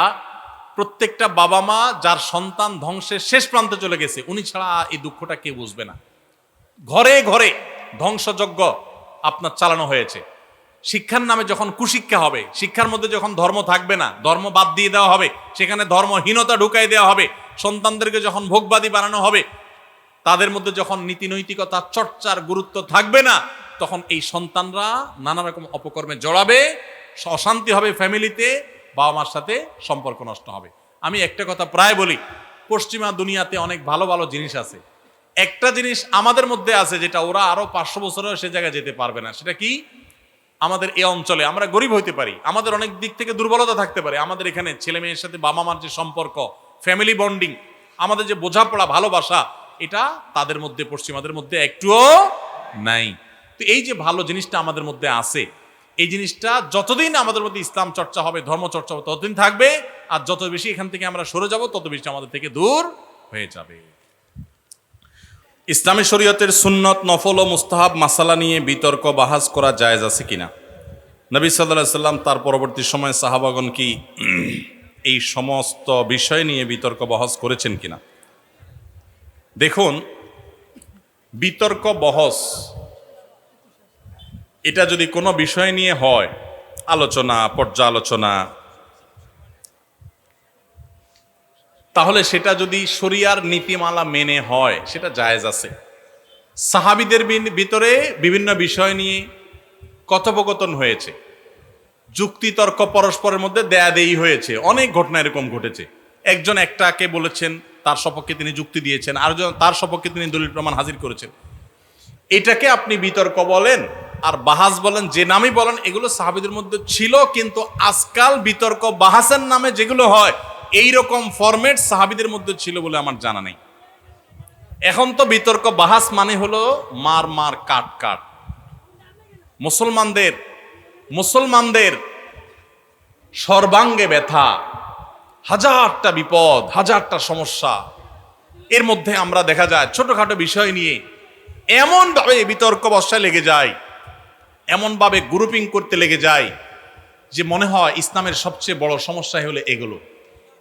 প্রত্যেকটা বাবা মা যার সন্তান ধ্বংসের শেষ প্রান্তে চলে গেছে, উনি ছাড়া এই দুঃখটা কেউ বুঝবে না। ঘরে ঘরে ধ্বংসযজ্ঞ আপনার চালানো হয়েছে। শিক্ষার নামে যখন কুশিক্ষা হবে, শিক্ষার মধ্যে যখন ধর্ম থাকবে না, ধর্ম বাদ দিয়ে দেওয়া হবে, সেখানে ধর্মহীনতা ঢুকাই দেওয়া হবে, সন্তানদেরকে যখন ভোগবাদী বানানো হবে, তাদের মধ্যে যখন নীতি নৈতিকতা চর্চার গুরুত্ব থাকবে না, তখন এই সন্তানরা নানা রকম অপকর্মে জড়াবে, অশান্তি হবে ফ্যামিলিতে, বাবা মার সাথে সম্পর্ক নষ্ট হবে। আমি একটা কথা প্রায় বলি, পশ্চিমা দুনিয়াতে অনেক ভালো ভালো জিনিস আছে, একটা জিনিস আমাদের মধ্যে আছে যেটা ওরা আরো 500 বছরেও সে জায়গায় যেতে পারবে না। সেটা কি? আমাদের এই অঞ্চলে আমরা গরিব হইতে পারি, আমাদের অনেক দিক থেকে দুর্বলতা থাকতে পারে, আমাদের এখানে ছেলে মেয়ের সাথে বাবা মার যে সম্পর্ক, ফ্যামিলি বন্ডিং, আমাদের যে বোঝাপড়া, ভালোবাসা, এটা তাদের মধ্যে, পশ্চিমাদের মধ্যে একটুও নাই। তো এই যে ভালো জিনিসটা আমাদের মধ্যে আছে, এই জিনিসটা যতদিন আমাদের মধ্যে ইসলাম চর্চা হবে, ধর্ম চর্চা হবে, ততদিন থাকবে। আর যত বেশি এখান থেকে আমরা সরে যাব, তত বেশি আমাদের থেকে দূর হয়ে যাবে। ইসলামী শরীয়তের সুন্নত, নফল ও মুস্তাহাব মাসালা নিয়ে বিতর্ক বাহাস করা জায়েজ আছে কিনা? নবী সাল্লাল্লাহু আলাইহি সাল্লাম তার পরবর্তী সময়ে সাহাবাগণ কি এই সমস্ত বিষয় নিয়ে বিতর্ক বহস করেছেন কিনা? দেখুন, বিতর্ক বহস এটা যদি কোনো বিষয় নিয়ে হয়, আলোচনা, পর্যালোচনা, তাহলে সেটা যদি শরিয়ার নীতিমালা মেনে হয়, সেটা জায়েজ আছে। সাহাবীদের ভিতরে বিভিন্ন বিষয় নিয়ে কথোপকথন হয়েছে, যুক্তিতর্ক পরস্পরের মধ্যে দেয়াদেয়ি হয়েছে, অনেক ঘটনা এরকম ঘটেছে। একজন একটাকে বলেছেন, তার সপক্ষে তিনি যুক্তি দিয়েছেন, আরেকজন তার সপক্ষে তিনি দলিল প্রমাণ হাজির করেছেন। এটাকে আপনি বিতর্ক বলেন আর বাহাস বলেন, যে নামই বলেন, এগুলো সাহাবীদের মধ্যে ছিল। কিন্তু আজকাল বিতর্ক বাহাসের নামে যেগুলো হয়, এইরকম ফরম্যাট সাহাবীদের মধ্যে ছিল বলে আমার জানা নেই। এখন তো বিতর্ক বাহাস মানে হলো মার মার কাট কাট। মুসলমানদের সর্বাঙ্গে ব্যথা, হাজারটা বিপদ, হাজারটা সমস্যা, এর মধ্যে আমরা দেখা যায় ছোটখাটো বিষয় নিয়ে এমনভাবে বিতর্ক বর্ষায় লেগে যায়, এমনভাবে গ্রুপিং করতে লেগে যায় যে মনে হয় ইসলামের সবচেয়ে বড় সমস্যা হলো এগুলো।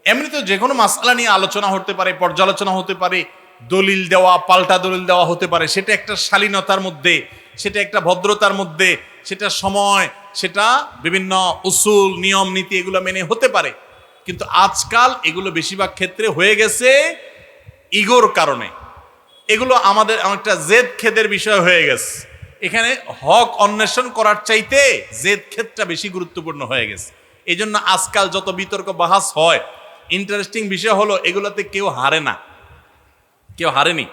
এমনি তো যে কোনো মাসআলা নিয়ে আলোচনা হতে পারে, পর্যালোচনা হতে পারে, দলিল দেওয়া, পাল্টা দলিল দেওয়া হতে পারে, সেটা একটা শালীনতার মধ্যে, সেটা একটা ভদ্রতার মধ্যে, সেটা সময়, সেটা বিভিন্ন উসুল, নিয়ম নীতি এগুলো মেনে হতে পারে। কিন্তু আজকাল এগুলো বেশিরভাগ ক্ষেত্রে হয়ে গেছে ইগোর কারণে। এগুলো আমাদের অনেকটা জেদ খেদের বিষয় হয়ে গেছে। এখানে হক অন্বেষণ করার চাইতে জেদ খেদটা বেশি গুরুত্বপূর্ণ হয়ে গেছে। এই জন্য আজকাল যত বিতর্ক বাহাস হয়, ইন্টারেস্টিং বিষয় হলো এগুলোতে কেউ হারে না, কেউ হারেনি।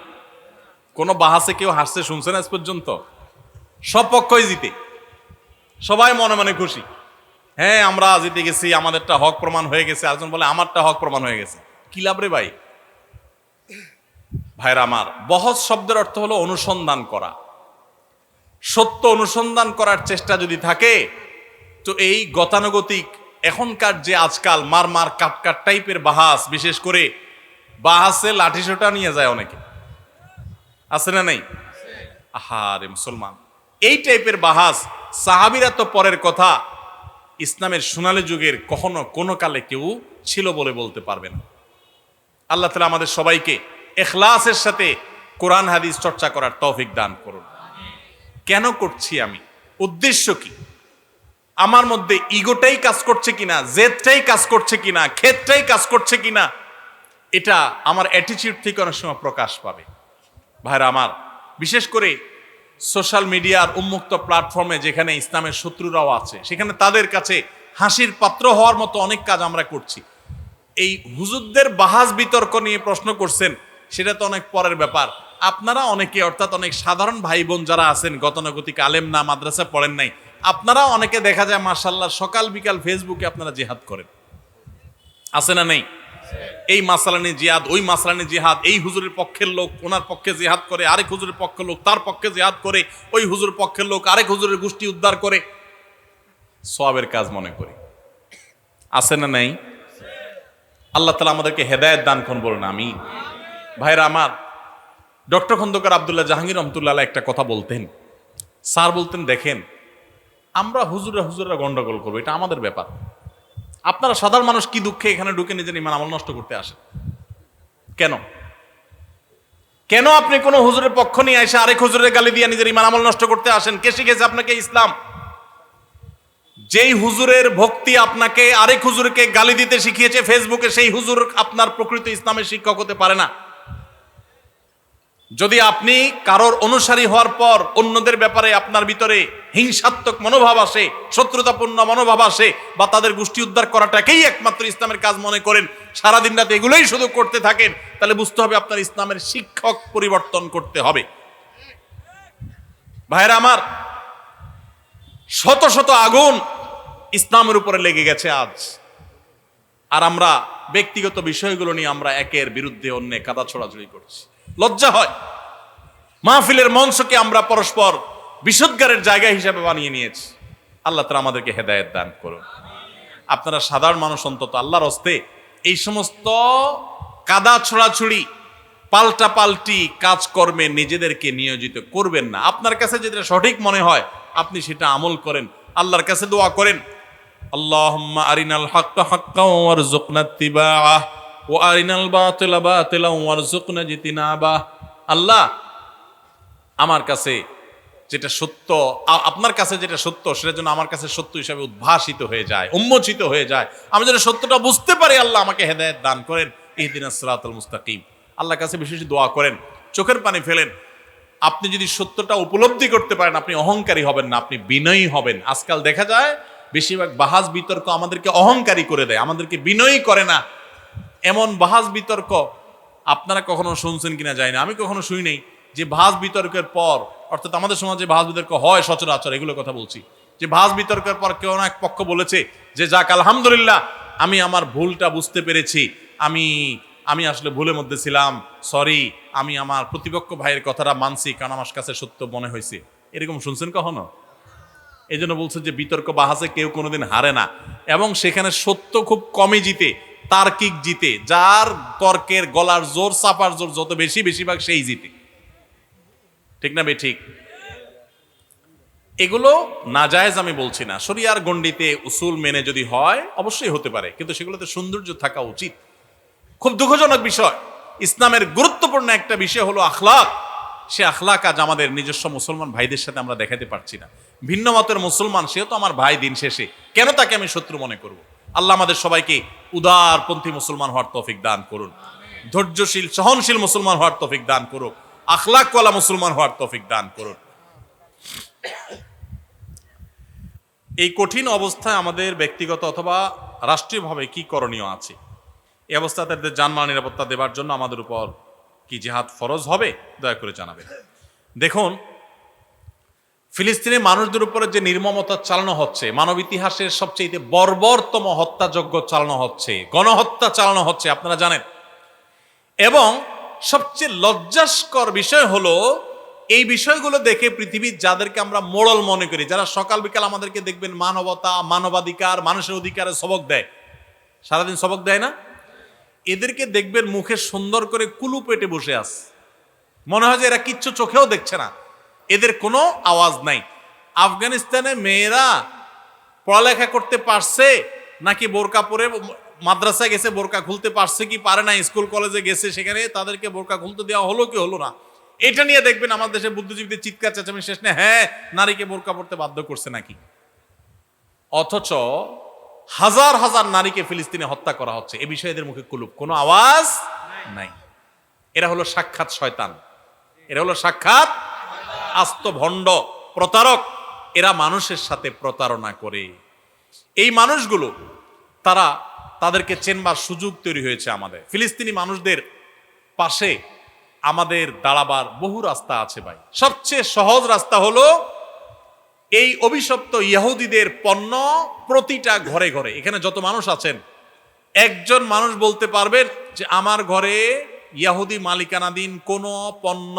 কোনো বাহাসে কেউ হারছে শুনছেন আজ পর্যন্ত? সব পক্ষই জিতে, সবাই মনে মনে খুশি। হ্যাঁ, আমরা জিতে গেছি, আমাদেরটা হক প্রমাণ হয়ে গেছে। আরেকজন বলে আমারটা হক প্রমাণ হয়ে গেছে। কি লাভ রে ভাই? ভাইরা আমার, বহস শব্দের অর্থ হলো অনুসন্ধান করা। সত্য অনুসন্ধান করার চেষ্টা যদি থাকে, তো এই গতানুগতিক এখনকার যে আজকাল মার কাট টাইপের বাহাস, বিশেষ করে বাহাসে লাঠিসোঁটা নিয়ে যায় অনেকে, আছে না নাই? আহারে মুসলমান, এই টাইপের বাহাস সাহাবীরা তো পরের কথা, ইসলামের সোনালী যুগের কখনো কোনো কালে কেউ ছিল বলে বলতে পারবে না। আল্লাহ তাআলা আমাদের সবাইকে ইখলাসের সাথে কোরআন হাদিস চর্চা করার তৌফিক দান করুন। কেন করছি আমি, উদ্দেশ্য কি, আমার মধ্যে ইগোটাই কাজ করছে কিনা, জেদটাই কাজ করছে কিনা, ক্ষেতটাই কাজ করছে কিনা, এটা আমার অ্যাটিটিউড থেকে অনেক সময় প্রকাশ পাবে। ভাইরা আমার, বিশেষ করে সোশ্যাল মিডিয়ার উন্মুক্ত প্ল্যাটফর্মে যেখানে ইসলামের শত্রুরাও আছে, সেখানে তাদের কাছে হাসির পাত্র হওয়ার মতো অনেক কাজ আমরা করছি। এই হুজুরদের বাহাস বিতর্ক নিয়ে প্রশ্ন করছেন, সেটা তো অনেক পরের ব্যাপার। আপনারা অনেকে, অর্থাৎ অনেক সাধারণ ভাই বোন যারা আছেন, গতানুগতিক আলেম না, মাদ্রাসা পড়েন নাই, আপনারা অনেকে দেখা যায় মাশাআল্লাহ সকাল বিকাল ফেসবুকে আপনারা জিহাদ করেন, আছে না নেই? এই মাসালা নিয়ে জিহাদ, ওই মাসালা নিয়ে জিহাদ, এই হুজুরের পক্ষের লোক ওনার পক্ষে জিহাদ করে, আরেক হুজুরের পক্ষের লোক তার পক্ষে জিহাদ করে, ওই হুজুরের পক্ষের লোক আরেক হুজুরের গোষ্ঠী উদ্ধার করে, সওয়াবের কাজ মনে করি, আছে না নাই? আল্লাহ তাআলা আমাদেরকে হেদায়েত দান করুন, বলুন আমিন। ভাইরা আমার, ডক্টর খন্দকার আব্দুল্লাহ জাহাঙ্গীর রহমতুল্লাহ একটা কথা বলতেন। স্যার বলতেন, দেখেন আমরা হুজুররা গন্ডগোল করবো, এটা আমাদের ব্যাপার। আপনারা সাধারণ মানুষ কি দুঃখে এখানে ঢুকে নিজের ঈমান আমল নষ্ট করতে আসেন? কেন কেন আপনি কোন হুজুরের পক্ষ নিয়ে এসে আরেক হুজুরের গালি দিয়ে নিজের ঈমান আমল নষ্ট করতে আসেন? কে শিখেছে আপনাকে ইসলাম? যেই হুজুরের ভক্তি আপনাকে আরেক হুজুরকে গালি দিতে শিখিয়েছে ফেসবুকে, সেই হুজুর আপনার প্রকৃত ইসলামের শিক্ষক হতে পারে না। যদি আপনি কারোর অনুসারী হওয়ার পর অন্যদের ব্যাপারে আপনার ভিতরে হিংসাত্মক মনোভাব আসে, শত্রুতাপূর্ণ মনোভাব আসে, বা তাদের গোষ্ঠী উদ্ধার করাটাকেই একমাত্র ইসলামের কাজ মনে করেন, সারাদিন রাত এগুলোই শুধু করতে থাকেন, তাহলে বুঝতে হবে আপনার ইসলামের শিক্ষক পরিবর্তন করতে হবে। ভাইরা আমার, শত শত আগুন ইসলামের উপরে লেগে গেছে আজ, আর আমরা ব্যক্তিগত বিষয়গুলো নিয়ে আমরা একের বিরুদ্ধে অন্য কাদা ছোড়াছড়ি করছি। লজ্জা হয়। মাহফিলের মঞ্চকে আমরা পরস্পর বিশুদ্ধারের জায়গা হিসেবে বানিয়ে নিয়েছি। আল্লাহ তাআলা আমাদেরকে হেদায়েত দান করুন। আপনারা সাধারণ মানুষ অন্তত আল্লাহর হস্তে এই সমস্ত কাদা ছোড়াছুড়ি, পাল্টাপাল্টি কাজকর্মে নিজেদেরকে নিয়োজিত করবেন না। আপনার কাছে যেটা সঠিক মনে হয় আপনি সেটা আমল করেন, আল্লাহর কাছে দোয়া করেন, আল্লাহুম্মা আরিনাল হাক্কা হাক্কাও ওয়ারযুকনা ইত্তিবাআহ ওয়া আরিনাল বাতিলা বাতিলাও ওয়ারযুকনা ইজতিনাবাহ। আল্লাহ, আমার কাছে যেটা সত্য, আপনার কাছে যেটা সত্য, সেটা যেন আমার কাছে সত্য হিসাবে উদ্ভাসিত হয়ে যায়, উন্মোচিত হয়ে যায়, আমি যেন সত্যটা বুঝতে পারি। আল্লাহ আমাকে হেদায়েত দান করেন, ইহদিনাস সিরাতাল মুস্তাকিম। আল্লাহর কাছে বিশেষ দোয়া করেন, চোখের পানি ফেলেন। আপনি যদি সত্যটা উপলব্ধি করতে পারেন, আপনি অহংকারী হবেন না, আপনি বিনয়ী হবেন। আজকাল দেখা যায় বেশিরভাগ বাহাস বিতর্ক আমাদেরকে অহংকারী করে দেয়, আমাদেরকে বিনয়ী করে না। এমন বাহাস বিতর্ক আপনারা কখনো শুনছেন কিনা জানি না, আমি কখনো শুনি নাই যে বাহাস বিতর্কের পর, অর্থাৎ আমাদের সমাজে বাহাস বিতর্ক হয় সচরাচর, এগুলোর কথা বলছি, যে বাহাস বিতর্কের পর কেউ না এক পক্ষ বলেছে যে যাক আলহামদুলিল্লাহ, আমি আমার ভুলটা বুঝতে পেরেছি, আমি আসলে ভুলের মধ্যে ছিলাম, সরি, আমি আমার প্রতিপক্ষ ভাইয়ের কথাটা মানছি, কারণ আমার কাছে সত্য মনে হয়েছে। এরকম শুনছেন কখনো? এই জন্য বলছে যে বিতর্ক বাহাসে কেউ কোনোদিন হারে না, এবং সেখানে সত্য খুব কমই জিতে, তার্কিক জিতে। যার তর্কের গলার জোর, চাপার জোর যত বেশি, বেশিরভাগ সেই জিতে। ঠিক না বে ঠিক? এগুলো নাজায়েজ আমি বলছি না, শরিয়ার গণ্ডিতে উসুল মেনে যদি হয় অবশ্যই হতে পারে, কিন্তু সেগুলোতে সৌন্দর্য থাকা উচিত। খুব দুঃখজনক বিষয়, ইসলামের গুরুত্বপূর্ণ একটা বিষয় হলো আখলাক। সে আখলাক আজ আমাদের নিজস্ব মুসলমান ভাইদের সাথে আমরা দেখাতে পারছি না। ভিন্ন মতের মুসলমান, সেও তো আমার ভাই, দিন শেষে কেন তাকে আমি শত্রু মনে করব? আল্লাহ আমাদের সবাইকে উদারপন্থী মুসলমান হওয়ার তৌফিক দান করুন, ধৈর্যশীল সহনশীল মুসলমান হওয়ার তৌফিক দান করুন, আখলাকওয়ালা মুসলমান হওয়ার তৌফিক দান করুন। এই কঠিন অবস্থায় আমাদের ব্যক্তিগত অথবা রাষ্ট্রীয়ভাবে কি করণীয় আছে? এই অবস্থায় তাদের জানমাল নিরাপত্তা দেওয়ার জন্য আমাদের উপর কি জিহাদ ফরজ হবে? দয়া করে জানাবেন। দেখুন, ফিলিস্তিনের মানুষদের উপরে যে নির্মমতা চালানো হচ্ছে, মানব ইতিহাসের সবচেয়ে বর্বরতম হত্যাযজ্ঞ চালানো হচ্ছে, গণহত্যা চালানো হচ্ছে, আপনারা জানেন। এবং সবচেয়ে লজ্জাস্কর বিষয় হলো এই বিষয়গুলো দেখে পৃথিবীর যাদেরকে আমরা মোড়ল মনে করি, যারা সকাল বিকাল আমাদেরকে দেখবেন মানবতা, মানবাধিকার, মানুষের অধিকারের সবক দেয়, সারাদিন সবক দেয় না, এদেরকে দেখবেন মুখে সুন্দর করে কুলু পেটে বসে আছে, মনে হয় যে এরা কিচ্ছু চোখেও দেখছে না, এদের কোনো আওয়াজ নাই। আফগানিস্তানে মেয়েরা পড়ালেখা করতে পারছে নাকি বোরকা পরে মাদ্রাসা গেছে, বোরকা খুলতে পারছে কি পারে না, স্কুল কলেজে গেছে, সেখানে তাদেরকে বোরকা খুলতে দেওয়া হলো কি হলো না, এটা নিয়ে দেখবেন আমাদের দেশে বুদ্ধিজীবীদের চিৎকার চেঁচামেচি শেষ নেই, হ্যাঁ নারীকে বোরকা পড়তে বাধ্য করছে নাকি। অথচ হাজার হাজার নারীকে ফিলিস্তিনে হত্যা করা হচ্ছে, এ বিষয়ে এদের মুখে কুলুপ, কোনো আওয়াজ নাই। এরা হলো সাক্ষাৎ শয়তান, এরা হলো সাক্ষাৎ আস্ত ভণ্ড, প্রতারক। এরা মানুষের সাথে প্রতারণা করে। এই মানুষগুলো তাদেরকে চেনবার সুযোগ তৈরি হয়েছে আমাদের। ফিলিস্তিনি মানুষদের পাশে আমাদের দাঁড়াবার বহু রাস্তা আছে ভাই। সবচেয়ে সহজ রাস্তা হলো এই অভিশপ্ত ইহুদিদের পণ্য প্রতিটা ঘরে ঘরে, এখানে যত মানুষ আছেন, একজন মানুষ বলতে পারবেন যে আমার ঘরে ইহুদি মালিকানাধীন কোনো পণ্য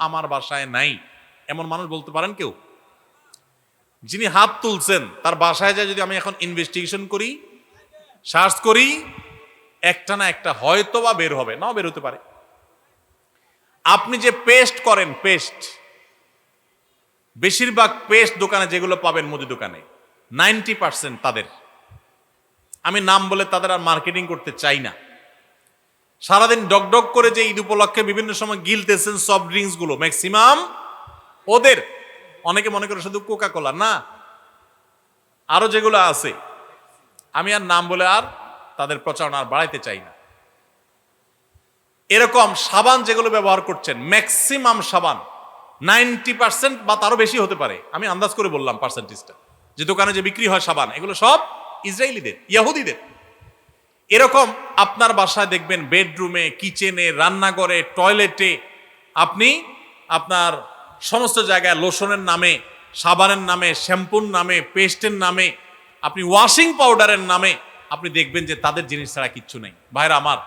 আমার বাসায় নাই, এমন মানুষ বলতে পারেন কেউ? যিনি হাত তুলছেন তার বাসায় যায় যদি আমি এখন ইনভেস্টিগেশন করি, সার্চ করি, একটা না একটা হয়তো বা বের হবে, নাও বের হতে পারে। আপনি যে পেস্ট করেন, পেস্ট, বেশিরভাগ পেস্ট দোকানে যেগুলো পাবেন, মুদি দোকানে 90% তাদের, আমি নাম বলে তাদের আর মার্কেটিং করতে চাই না, সারাদিন ডকডক করে যে ঈদ উপলক্ষে বিভিন্ন সময় গিলতেছেন সফট ড্রিঙ্কস গুলো, ম্যাক্সিমাম ওদের। অনেকে মনে করে শুধু কোকা কোলা, না, আরো যেগুলো আছে, আমি আর নাম বলে আর তাদের প্রচারণা আর বাড়াইতে চাই না। এরকম সাবান যেগুলো ব্যবহার করছেন, ম্যাক্সিমাম সাবান 90% বা তারও বেশি হতে পারে, আমি আন্দাজ করে বললাম পার্সেন্টেজটা, যে দোকানে যে বিক্রি হয় সাবান, এগুলো সব ইসরায়েলিদের, ইহুদিদের। এরকম আপনার বাসায় দেখবেন বেডরুমে, কিচেনে, রান্নাঘরে, টয়লেটে, আপনি আপনার সমস্ত জায়গায় লোশনের নামে, সাবানের নামে, শ্যাম্পুর নামে, পেস্টের নামে, আপনি ওয়াশিং পাউডারের নামে আপনি দেখবেন যে তাদের জিনিস ছাড়া কিচ্ছু নেই। ভাইরা আমার,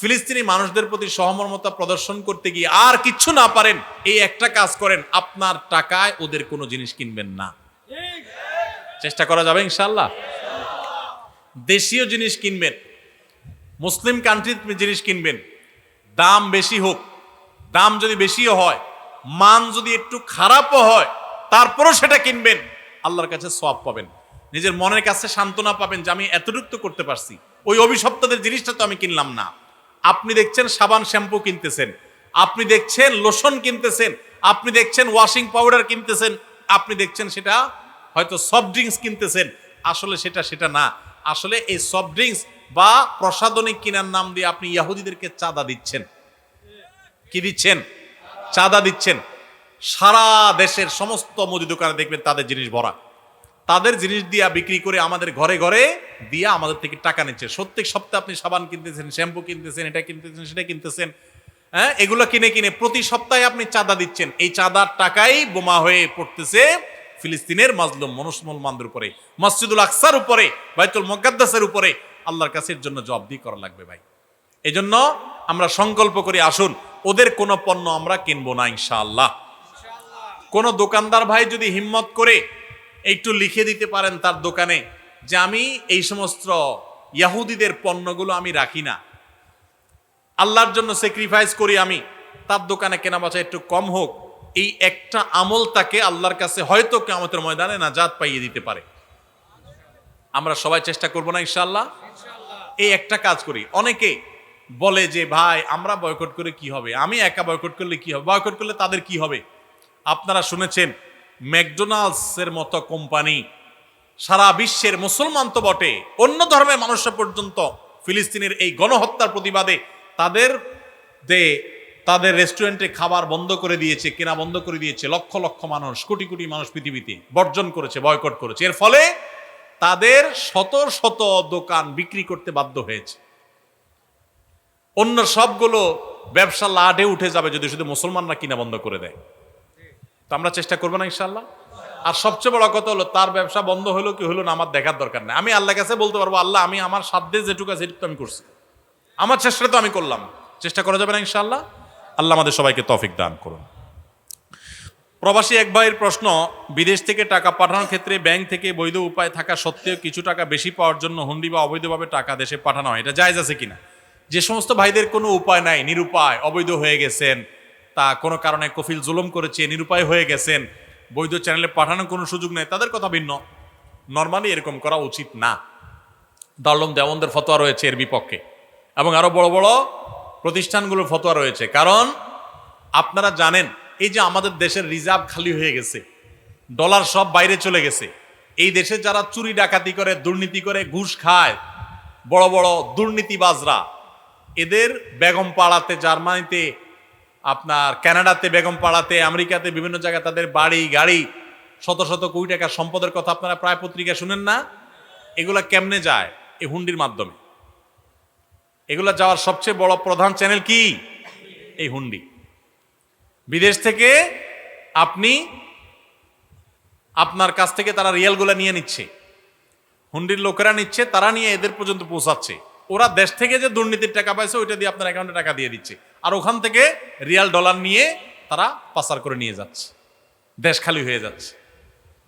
ফিলিস্তিনি মানুষদের প্রতি সহমর্মিতা প্রদর্শন করতে গিয়ে আর কিচ্ছু না পারেন, এই একটা কাজ করেন, আপনার টাকায় ওদের কোনো জিনিস কিনবেন না। চেষ্টা করা যাবে ইনশাআল্লাহ। দেশীয় জিনিস কিনবেন, মুসলিম কান্ট্রির জিনিস কিনবেন, দাম বেশি হোক, দাম যদি বেশিও হয়, মান যদি একটু খারাপও হয়, তারপরও সেটা কিনবেন, আল্লাহর কাছে সওয়াব পাবেন, নিজের মনের কাছে সান্ত্বনা পাবেন যে আমি এতটুকু তো করতে পারছি, ওই অভিশপ্তদের জিনিসটা তো আমি কিনলাম না। আপনি দেখছেন সাবান শ্যাম্পু কিনতেছেন, আপনি দেখছেন লোশন কিনতেছেন, আপনি দেখছেন ওয়াশিং পাউডার কিনতেছেন, আপনি দেখছেন সেটা হয়তো সফট ড্রিঙ্কস কিনতেছেন, আসলে সেটা না। আসলে এই সফট ড্রিঙ্কস বা প্রসাধনী কিনার নাম দিয়ে আপনি ইহুদিদেরকে চাঁদা দিচ্ছেন। কি দিচ্ছেন? চাঁদা দিচ্ছেন। সারা দেশের সমস্ত মুদি দোকানে দেখবেন তাদের জিনিস ভরা, তাদের জিনিস দিয়া বিক্রি করে আমাদের ঘরে ঘরে দিয়া আমাদের থেকে টাকা নিচ্ছে। প্রত্যেক সপ্তাহে আপনি সাবান কিনতেছেন, শ্যাম্পু কিনতেছেন, এটা কিনতেছেন, সেটা কিনতেছেন, হ্যাঁ, এগুলো কিনে কিনে প্রতি সপ্তাহে আপনি চাঁদা দিচ্ছেন। এই চাঁদার টাকাই বোমা হয়ে পড়তেছে ফিলিস্তিনের মাজলুম মুসলমানদের উপরে, মসজিদুল আকসার উপরে, বাইতুল মুকাদ্দাসের উপরে। আল্লাহর কাছে এর জন্য জবাবদিহি করা লাগবে ভাই। এই জন্য আমরা সংকল্প করি, আসুন ওদের কোনো পণ্য আমরা কিনবো না ইনশাআল্লাহ। কোন দোকানদার ভাই যদি হিম্মত করে একটু লিখে দিতে পারেন তার দোকানে যে আমি এই সমস্ত ইহুদিদের পণ্যগুলো আমি রাখি না, আল্লাহর জন্য স্যাক্রিফাইস করি, আমি তার দোকানে কেনা বেচা একটু কম হোক, এই একটা আমল তাকে আল্লাহর কাছে হয়তো কিয়ামতের ময়দানে নাজাত পাইয়ে দিতে পারে। আমরা সবাই চেষ্টা করব না ইনশাআল্লাহ? এই একটা কাজ করি। অনেকে বলে যে ভাই আমরা বয়কট করে কি হবে, আমি একা বয়কট করলে কি হবে, বয়কট করলে তাদের কি হবে। আপনারা শুনেছেন ম্যাকডোনাল্ডস এর মতো কোম্পানি সারা বিশ্বের, মুসলমান তো বটে, অন্য ধর্মের মানুষরা পর্যন্ত ফিলিস্তিনের এই গণহত্যার প্রতিবাদে তাদের রেস্টুরেন্টে খাবার বন্ধ করে দিয়েছে, কেনা বন্ধ করে দিয়েছে। লক্ষ লক্ষ মানুষ, কোটি কোটি মানুষ পৃথিবীতে বর্জন করেছে, বয়কট করেছে। এর ফলে তাদের শত শত দোকান বিক্রি করতে বাধ্য হয়েছে। অন্য সবগুলো ব্যবসা লাডে উঠে যাবে যদি শুধু মুসলমানরা কিনা বন্ধ করে দেয়। তো আমরা চেষ্টা করবো না ইনশাআল্লাহ। আর সবচেয়ে বড় কথা হলো তার ব্যবসা বন্ধ হলো কি হলো না আমার দেখার দরকার নেই। আমি আল্লাহর কাছে বলতে পারবো, আল্লাহ আমি আমার সাধ্যে যেটুকু আছে সেটুকু আমি করছি, আমার চেষ্টা তো আমি করলাম। চেষ্টা করা যাবে না ইনশাআল্লাহ। আল্লাহ আমাদের সবাইকে তৌফিক দান করুন। প্রবাসী এক ভাইয়ের প্রশ্ন, বিদেশ থেকে টাকা পাঠানোর ক্ষেত্রে ব্যাংক থেকে বৈধ উপায় থাকা সত্ত্বেও কিছু টাকা বেশি পাওয়ার জন্য হুন্ডি বা অবৈধভাবে টাকা দেশে পাঠানো হয়, এটা জায়েজ আছে কিনা? যে সমস্ত ভাইদের কোনো উপায় নাই, নিরুপায়, অবৈধ হয়ে গেছেন, তা কোনো কারণে কফিল জুলুম করেছে, নিরুপায় হয়ে গেছেন, বৈধ চ্যানেলে পাঠানোর কোনো সুযোগ নেই, তাদের কথা ভিন্ন। নর্মালি এরকম করা উচিত না। দারুল উলুম দেওবন্দের ফতোয়া রয়েছে এর বিপক্ষে, এবং আরো বড় বড় প্রতিষ্ঠানগুলোর ফতোয়া রয়েছে। কারণ আপনারা জানেন, এই যে আমাদের দেশের রিজার্ভ খালি হয়ে গেছে, ডলার সব বাইরে চলে গেছে, এই দেশে যারা চুরি ডাকাতি করে, দুর্নীতি করে, ঘুষ খায়, বড় বড় দুর্নীতিবাজরা, এদের বেগম পাড়াতে, জার্মানিতে, আপনার কানাডাতে বেগম পাড়াতে, আমেরিকাতে বিভিন্ন জায়গায় তাদের বাড়ি গাড়ি, শত শত কোটি টাকার সম্পদের কথা আপনারা প্রায় পত্রিকা শুনেন না? এগুলা কেমনে যায়? এই হুন্ডির মাধ্যমে। এগুলা যাওয়ার সবচেয়ে বড় প্রধান চ্যানেল কি? এই হুন্ডি। বিদেশ থেকে আপনি, আপনার কাছ থেকে তারা রিয়ালগুলা নিয়ে নিচ্ছে, হুন্ডির লোকেরা নিচ্ছে, তারা নিয়ে এদের পর্যন্ত পৌঁছাচ্ছে। ওরা দেশ থেকে যে দুর্নীতির টাকা পাইছে ওইটা দিয়ে আপনার অ্যাকাউন্টে টাকা দিয়ে দিচ্ছে, আর ওখান থেকে রিয়াল ডলার নিয়ে তারা পাচার করে নিয়ে যাচ্ছে, দেশ খালি হয়ে যাচ্ছে।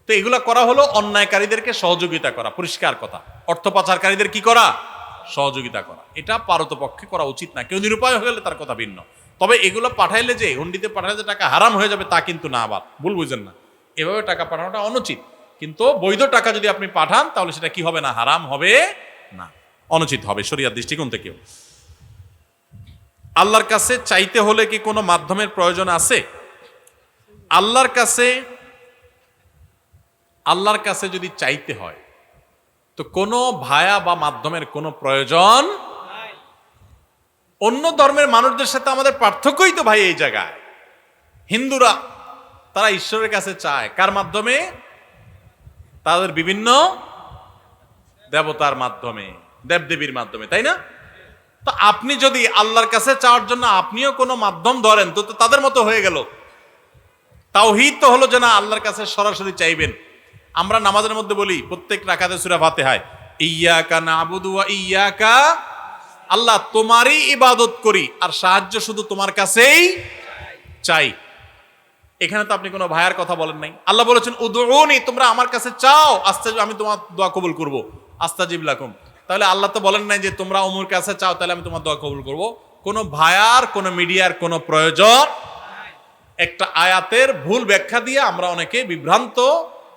তো এগুলা করা হলো অন্যায়কারীদেরকে সহযোগিতা করা, পরিষ্কার কথা। অর্থ পাচারকারীদের কি করা? সহযোগিতা করা। এটা পারতপক্ষে করা উচিত না। কেউ নিরুপায় হয়ে গেলে তার কথা ভিন্ন। তবে এগুলো পাঠাইলে, যে হুন্ডিতে পাঠাইলে যে টাকা হারাম হয়ে যাবে তা কিন্তু না, আবার ভুল বুঝেন না। এভাবে টাকা পাঠানোটা অনুচিত, কিন্তু বৈধ টাকা যদি আপনি পাঠান তাহলে সেটা কি হবে না? হারাম হবে না, অনুচিত হবে শরিয়ার দৃষ্টিকোণ থেকেও। আল্লাহর কাছে চাইতে হলে কি কোনো মাধ্যমের প্রয়োজন আছে? আল্লাহর কাছে যদি চাইতে হয় তো কোনো ভায়া বা মাধ্যমের কোনো প্রয়োজন। অন্য ধর্মের মানুষদের সাথে আমাদের পার্থক্যই তো ভাই এই জায়গায়। হিন্দুরা তারা ঈশ্বরের কাছে চায় কার মাধ্যমে? তাদের বিভিন্ন দেবতার মাধ্যমে, দেবদেবীর মাধ্যমে, তাই না? তো আপনি যদি আল্লাহর কাছে চাওয়ার জন্য আপনিও কোনো মাধ্যম ধরেন তো তাদের মতো হয়ে গেল। তাওহীদ তো হলো যে না, আল্লাহর কাছে সরাসরি চাইবেন। আমরা নামাজের মধ্যে বলি প্রত্যেক রাকাতে সূরা ফাতিহায়, ইয়্যাকা না'বুদু ওয়া ইয়্যাকা, আল্লাহ তোমারই ইবাদত করি আর সাহায্য শুধু তোমার কাছেই চাই। এখানে তো আপনি কোনো ভাইয়ার কথা বলেন নাই। আল্লাহ বলেছেন উদউনি, তোমরা আমার কাছে চাও, আমি তোমার দোয়া কবুল করব, আস্তাজিব লাকুম। তাহলে আল্লাহ তো বলেন নাই যে তোমরা ওমর কাছে চাও তাহলে আমি তোমার দোয়া কবুল করব। কোনো ভায়ার, কোনো মিডিয়ার কোনো প্রয়োজন। একটা আয়াতের ভুল ব্যাখ্যা দিয়ে আমরা অনেকে বিভ্রান্ত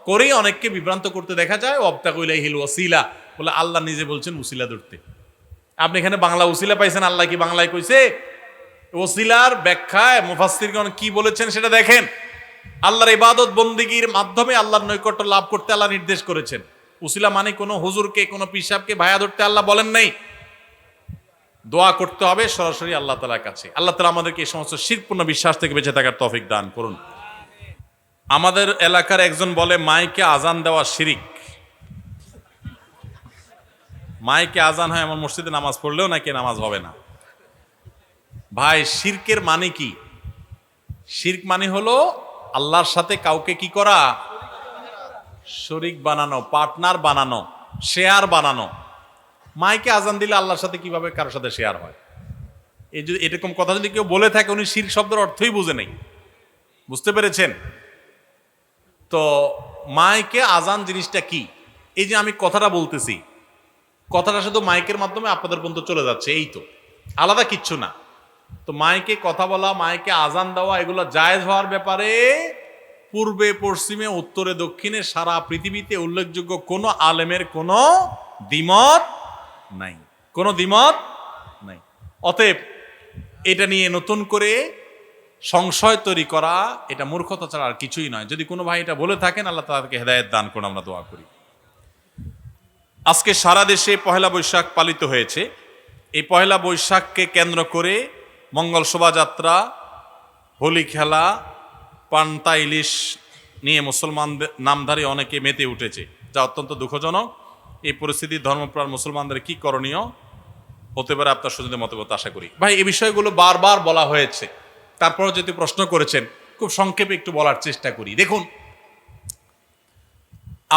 করি, অনেককে বিভ্রান্ত করতে দেখা যায়। ওয়াবতাগু ইলাইহিল ওয়াসিলা বলে আল্লাহ নিজে বলছেন উসিলা ধরতে। আপনি এখানে বাংলা উসিলা পাইছেন, আল্লাহ কি বাংলায় কইছে? ওসিলার ব্যাখ্যায় মুফাসসিরগণ কি বলেছেন সেটা দেখেন। আল্লাহর ইবাদত বন্দেগীর মাধ্যমে আল্লাহর নৈকট্য লাভ করতে আল্লাহ নির্দেশ করেছেন। উসিলা মানে কোনো হুজুরকে, কোনো পিসাবকে ভায়া ধরতে আল্লাহ বলেন নাই। দোয়া করতে হবে সরাসরি আল্লাহ তাআলার কাছে। আল্লাহ তাআলা আমাদেরকে এই সমস্ত শিরকপূর্ণ বিশ্বাস থেকে বেঁচে থাকার তৌফিক দান করুন। আমাদের এলাকার একজন বলে মাইকে আজান দেওয়া শিরিক। মাইকে আজান হয় এমন মসজিদে নামাজ পড়লেও নাকি নামাজ হবে না। ভাই, শিরকের মানে কি? শিরক মানে হলো আল্লাহর সাথে কাউকে কি করা? শরীক বানানো, পার্টনার বানানো, শেয়ার বানানো। মাইকে আজান দিলে আল্লাহর সাথে কিভাবে কারোর সাথে শেয়ার হয়? এই যদি এরকম কথা যদি কেউ বলে থাকে, উনি শিরক শব্দের অর্থই বুঝে নেই। বুঝতে পেরেছেন? তো মাইকে আজান জিনিসটা কি? এই যে আমি কথাটা বলতেছি, কথাটা শুধু মাইকের মাধ্যমে আপনাদের পর্যন্ত চলে যাচ্ছে, এই তো, আলাদা কিচ্ছু না। তো মাইকে কথা বলা, মাইকে আজান দেওয়া, এগুলো জায়েজ হওয়ার ব্যাপারে পূর্বে পশ্চিমে উত্তরে দক্ষিণে সারা পৃথিবীতে উল্লেখযোগ্য কোনো আলেমের কোনো দ্বিমত নাই, কোনো দ্বিমত নাই। অতএব এটা নিয়ে নতুন করে সংশয় তৈরি করা এটা মূর্খতা ছাড়া আর কিছুই নয়। যদি কোনো ভাই এটা বলে থাকেন, আল্লাহ তাদেরকে হেদায়েত দান করুন, আমরা দোয়া করি। আজকে সারা দেশে পহেলা বৈশাখ পালিত হয়েছে। এই পহেলা বৈশাখকে কেন্দ্র করে মঙ্গল শোভাযাত্রা, হোলি খেলা, পান্তা ইলিশ নিয়ে মুসলমানদের নামধারী অনেকে মেতে উঠেছে, যা অত্যন্ত দুঃখজনক। এই পরিস্থিতি ধর্মপ্রাণ মুসলমানদের কি করণীয় হতে পারে আপনার সুযোগের মতামত আশা করি। ভাই, এই বিষয়গুলো বারবার বলা হয়েছে, তারপরে যদি প্রশ্ন করেছেন খুব সংক্ষেপে একটু বলার চেষ্টা করি। দেখুন,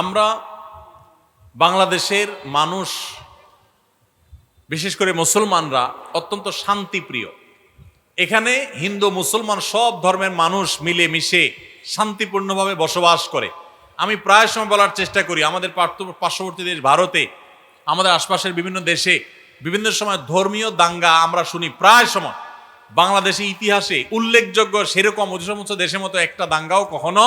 আমরা বাংলাদেশের মানুষ, বিশেষ করে মুসলমানরা অত্যন্ত শান্তিপ্রিয়। এখানে হিন্দু মুসলমান সব ধর্মের মানুষ মিলে মিশে শান্তিপূর্ণভাবে বসবাস করে। আমি প্রায় সময় বলার চেষ্টা করি, আমাদের পার্শ্ববর্তী দেশ ভারতে, আমাদের আশপাশের বিভিন্ন দেশে বিভিন্ন সময় ধর্মীয় দাঙ্গা আমরা শুনি প্রায় সময়। বাংলাদেশে ইতিহাসে উল্লেখযোগ্য সেরকম অধিকাংশ দেশের মতো একটা দাঙ্গাও কখনো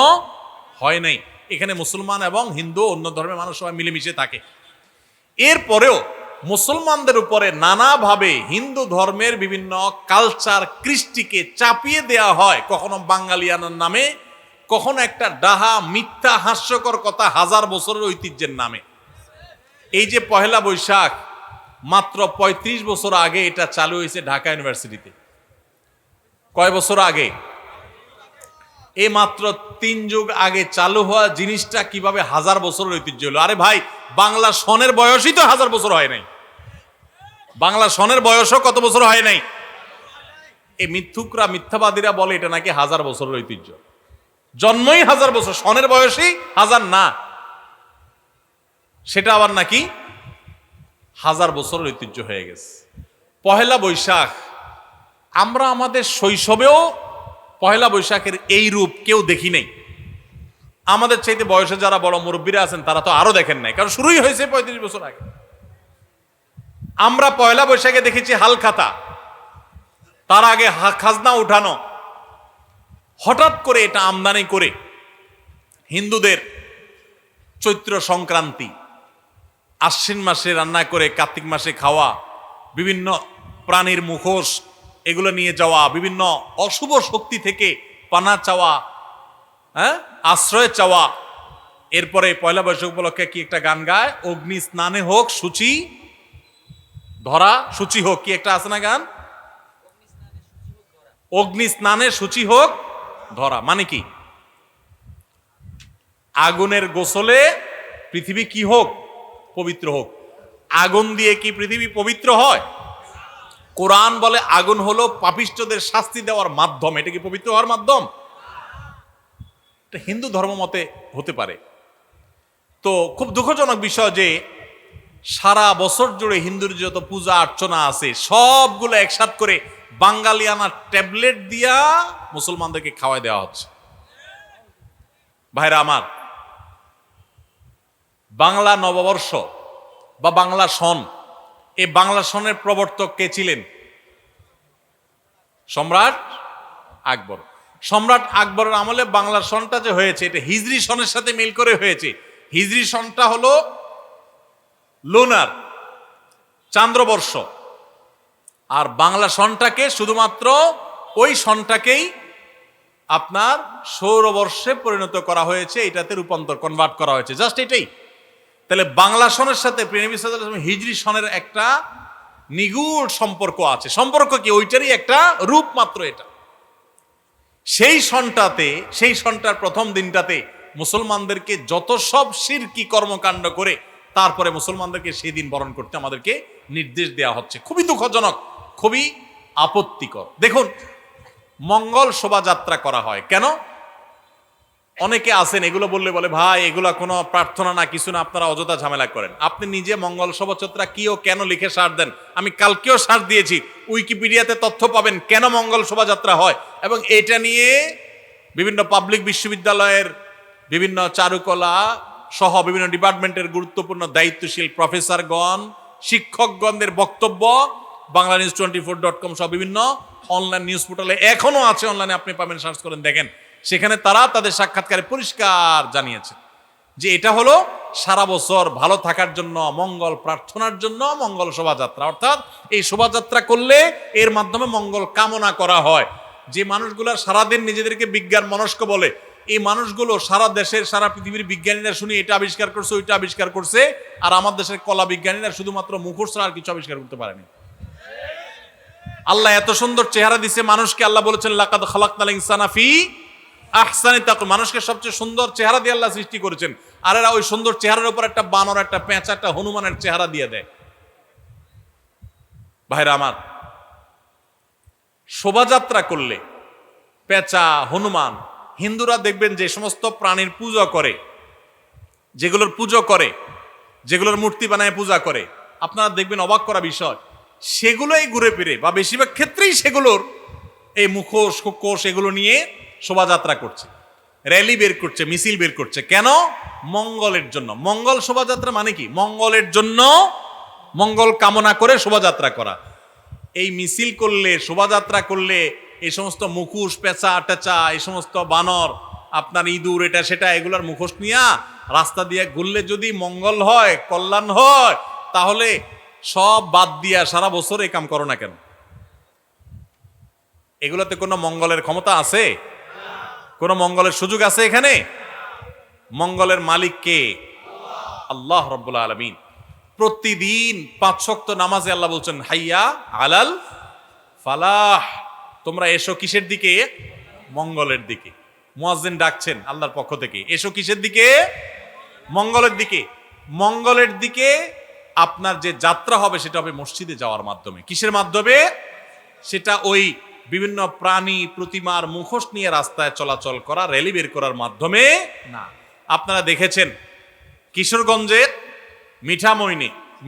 হয় নাই। এখানে মুসলমান এবং হিন্দু অন্য ধর্মের মানুষ সবাই মিলেমিশে থাকে। এরপরেও মুসলমানদের উপরে নানাভাবে হিন্দু ধর্মের বিভিন্ন কালচার কৃষ্টিকে চাপিয়ে দেয়া হয়, কখনো বাঙালিয়ানার নামে, কখনো একটা ডাহা মিথ্যা হাস্যকর কথা হাজার বছরের ঐতিহ্যের নামে। এই যে পহেলা বৈশাখ মাত্র ৩৫ বছর আগে এটা চালু হয়েছে ঢাকা ইউনিভার্সিটিতে। কয় বছর আগে? এই মাত্র ৩ যুগ আগে চালু হওয়া জিনিসটা কিভাবে হাজার বছরের ঐতিহ্য হলো? আরে ভাই, বাংলা সনের বয়সই তো হাজার বছর হয় নাই। বাংলা সনের বয়সও কত বছর হয় নাই? এই মিথ্যুকরা মিথ্যাবাদীরা বলে এটা নাকি হাজার বছরের ঐতিহ্য। জন্মই হাজার বছর, সনের বয়সই হাজার না, সেটা আবার নাকি হাজার বছরের ঐতিহ্য হয়ে গেছে। পহেলা বৈশাখ আমরা আমাদের শৈশবেও পহেলা বৈশাখের এই রূপ কেউ দেখি নাই। আমাদের চাইতে বয়সে যারা বড় মুরব্বীরা আছেন তারা তো আরো দেখেন নাই, কারণ শুরুই হয়েছে ৩৫ বছর আগে। আমরা পয়লা বৈশাখে দেখেছি হালখাতা, তার আগে খাজনা উঠানো। হঠাৎ করে এটা আমদানি করে হিন্দুদের চৈত্র সংক্রান্তি, আশ্বিন মাসে রান্না করে কার্তিক মাসে খাওয়া, বিভিন্ন প্রাণীর মুখোশ এগুলো নিয়ে যাওয়া, বিভিন্ন অশুভ শক্তি থেকে পানা চাওয়া, আশ্রয় চাওয়া। এরপরে পয়লা বৈশাখ উপলক্ষে কি একটা গান গায়, অগ্নি স্নানে হোক সূচি ধরা, সূচি হোক, কি একটা আছে না গান, অগ্নি স্নানে সূচি হোক ধরা। মানে কি? আগুনের গোসলে পৃথিবী কি হোক? পবিত্র হোক। আগুন দিয়ে কি পৃথিবী পবিত্র হয়? কোরআন বলে আগুন হলো পাপিষ্ঠদের শাস্তি দেওয়ার মাধ্যম। এটা কি পবিত্র হওয়ার মাধ্যম? এটা হিন্দু ধর্ম মতে হতে পারে। তো খুব দুঃখজনক বিষয় যে সারা বছর জুড়ে হিন্দুর যত পূজা অর্চনা আছে সবগুলো একসাথ করে বাঙালিয়ানা ট্যাবলেট দিয়া মুসলমানদেরকে খাওয়াই দেওয়া হচ্ছে। ভাইরা আমার, বাংলা নববর্ষ বা বাংলা সন, এই বাংলা সনের প্রবর্তক কে ছিলেন? সম্রাট আকবর। সম্রাট আকবরের আমলে বাংলা সনটা যে হয়েছে এটা হিজরি সনের সাথে মিল করে হয়েছে। হিজরি সনটা হলো লুনার, চান্দ্রবর্ষ, আর বাংলা সনটাকে শুধুমাত্র ওই সনটাকেই আপনার সৌরবর্ষে পরিণত করা হয়েছে, এটাতে রূপান্তর কনভার্ট করা হয়েছে, জাস্ট এটাই। তাহলে বাংলা সনের সাথে প্রেনবী সাল্লাল্লাহু আলাইহি ওয়াসাল্লাম হিজরি সনের একটা নিগুড় সম্পর্ক আছে। সম্পর্ক কি? ওইটারই একটা রূপ মাত্র এটা। সেই সনটাতে, সেই সনটার প্রথম দিনটাতে মুসলমানদেরকে যত সব শিরকি কর্মকাণ্ড করে তারপরে মুসলমানদেরকে সেই দিন বরণ করতে আমাদেরকে নির্দেশ দেওয়া হচ্ছে। খুবই দুঃখজনক, খুবই আপত্তিকর। দেখুন, মঙ্গল শোভাযাত্রা করা হয় কেন? অনেকে আছেন এগুলো বললে বলে ভাই এগুলা কোনো প্রার্থনা না, কিছু না, আপনারা অযথা ঝামেলা করেন। আপনি নিজে মঙ্গল শোভাযাত্রা কি ও কেন লিখে সার্চ দেন। আমি কালকেও সার্চ দিয়েছি, উইকিপিডিয়াতে তথ্য পাবেন কেন মঙ্গল শোভাযাত্রা হয়। এবং এটা নিয়ে বিভিন্ন পাবলিক বিশ্ববিদ্যালয়ের বিভিন্ন চারুকলা সহ বিভিন্ন ডিপার্টমেন্টের গুরুত্বপূর্ণ দায়িত্বশীল প্রফেসরগণ, শিক্ষকগণদের বক্তব্য banglanews24.com সহ বিভিন্ন অনলাইন নিউজ পোর্টালে এখনো আছে, অনলাইনে আপনি পাবেন, সার্চ করেন দেখেন। সেখানে তারা তাদের সাক্ষাৎকারে পরিষ্কার জানিয়েছে যে এটা হলো সারা বছর ভালো থাকার জন্য, মঙ্গল প্রার্থনার জন্য মঙ্গল শোভাযাত্রা। অর্থাৎ এই শোভাযাত্রা করলে এর মাধ্যমে মঙ্গল কামনা করা হয়। যে মানুষগুলো সারাদিন নিজেদেরকে বিজ্ঞান মনস্ক বলে, এই মানুষগুলো সারা দেশের, সারা পৃথিবীর বিজ্ঞানীরা শুনি এটা আবিষ্কার করছে, ওইটা আবিষ্কার করছে, আর আমার দেশের কলা বিজ্ঞানীরা শুধুমাত্র মুখোশ ছাড়া আর কিছু আবিষ্কার করতে পারেনি। আল্লাহ এত সুন্দর চেহারা দিছে মানুষকে। আল্লাহ বলেছেন লাকাদ খালাকনাল ইনসানা ফি আহসানি তাকওয়িম, মানুষকে সবচেয়ে সুন্দর চেহারা দিয়ে আল্লাহ সৃষ্টি করেছেন। আর এরা ওই সুন্দর চেহারার উপর একটা বানর, একটা পেঁচা, একটা হনুমানের চেহারা দিয়ে দেয়। ভাইরা আমার, শোভাযাত্রা করলে পেঁচা, হনুমান, হিন্দুরা দেখবেন যে সমস্ত প্রাণীর পূজা করে, যেগুলোর পুজো করে, যেগুলোর মূর্তি বানায় পূজা করে, আপনারা দেখবেন অবাক করা বিষয়, সেগুলোই ঘুরে ফিরে বা বেশিরভাগ ক্ষেত্রেই সেগুলোর এই মুখোশ কোষ এগুলো নিয়ে শোভাযাত্রা করছে, র্যালি বের করছে, মিছিল বের করছে। কেন? মঙ্গলের জন্য। মঙ্গল শোভাযাত্রা মানে কি? মঙ্গলের জন্য, মঙ্গল কামনা করে শোভাযাত্রা করা। এই মিছিল করলে, শোভাযাত্রা করলে এই সমস্ত মুখোশ, পেঁচা টেচা, এই সমস্ত বানর, আপনার ইঁদুর, এটা সেটা, এগুলার মুখোশ নিয়া রাস্তা দিয়ে ঘুরলে যদি মঙ্গল হয়, কল্যাণ হয়, তাহলে সব বাদ দিয়া সারা বছর এই কাম করো না কেন? এগুলোতে কোনো মঙ্গলের ক্ষমতা আছে? কোনো মঙ্গলের সুযোগ আছে এখানে? মঙ্গলের মালিক কে? আল্লাহ রাব্বুল আলামিন। প্রতিদিন 5 ওয়াক্ত নামাজে আল্লাহ বলছেন, হাইয়া আলাল ফালাহ, তোমরা এসো কিসের দিকে? মঙ্গলের দিকে। মুয়াজ্জিন ডাকছেন আল্লাহর পক্ষ থেকে, এসো কিসের দিকে? মঙ্গলের দিকে। মঙ্গলের দিকে আপনার যে যাত্রা হবে সেটা হবে মসজিদে যাওয়ার মাধ্যমে। কিসের মাধ্যমে? সেটা ওই বিভিন্ন প্রাণী প্রতিমার মুখোশ নিয়ে রাস্তায় চলাচল করা, র্যালি বের করার মাধ্যমে না। আপনারা দেখেছেন কিশোরগঞ্জের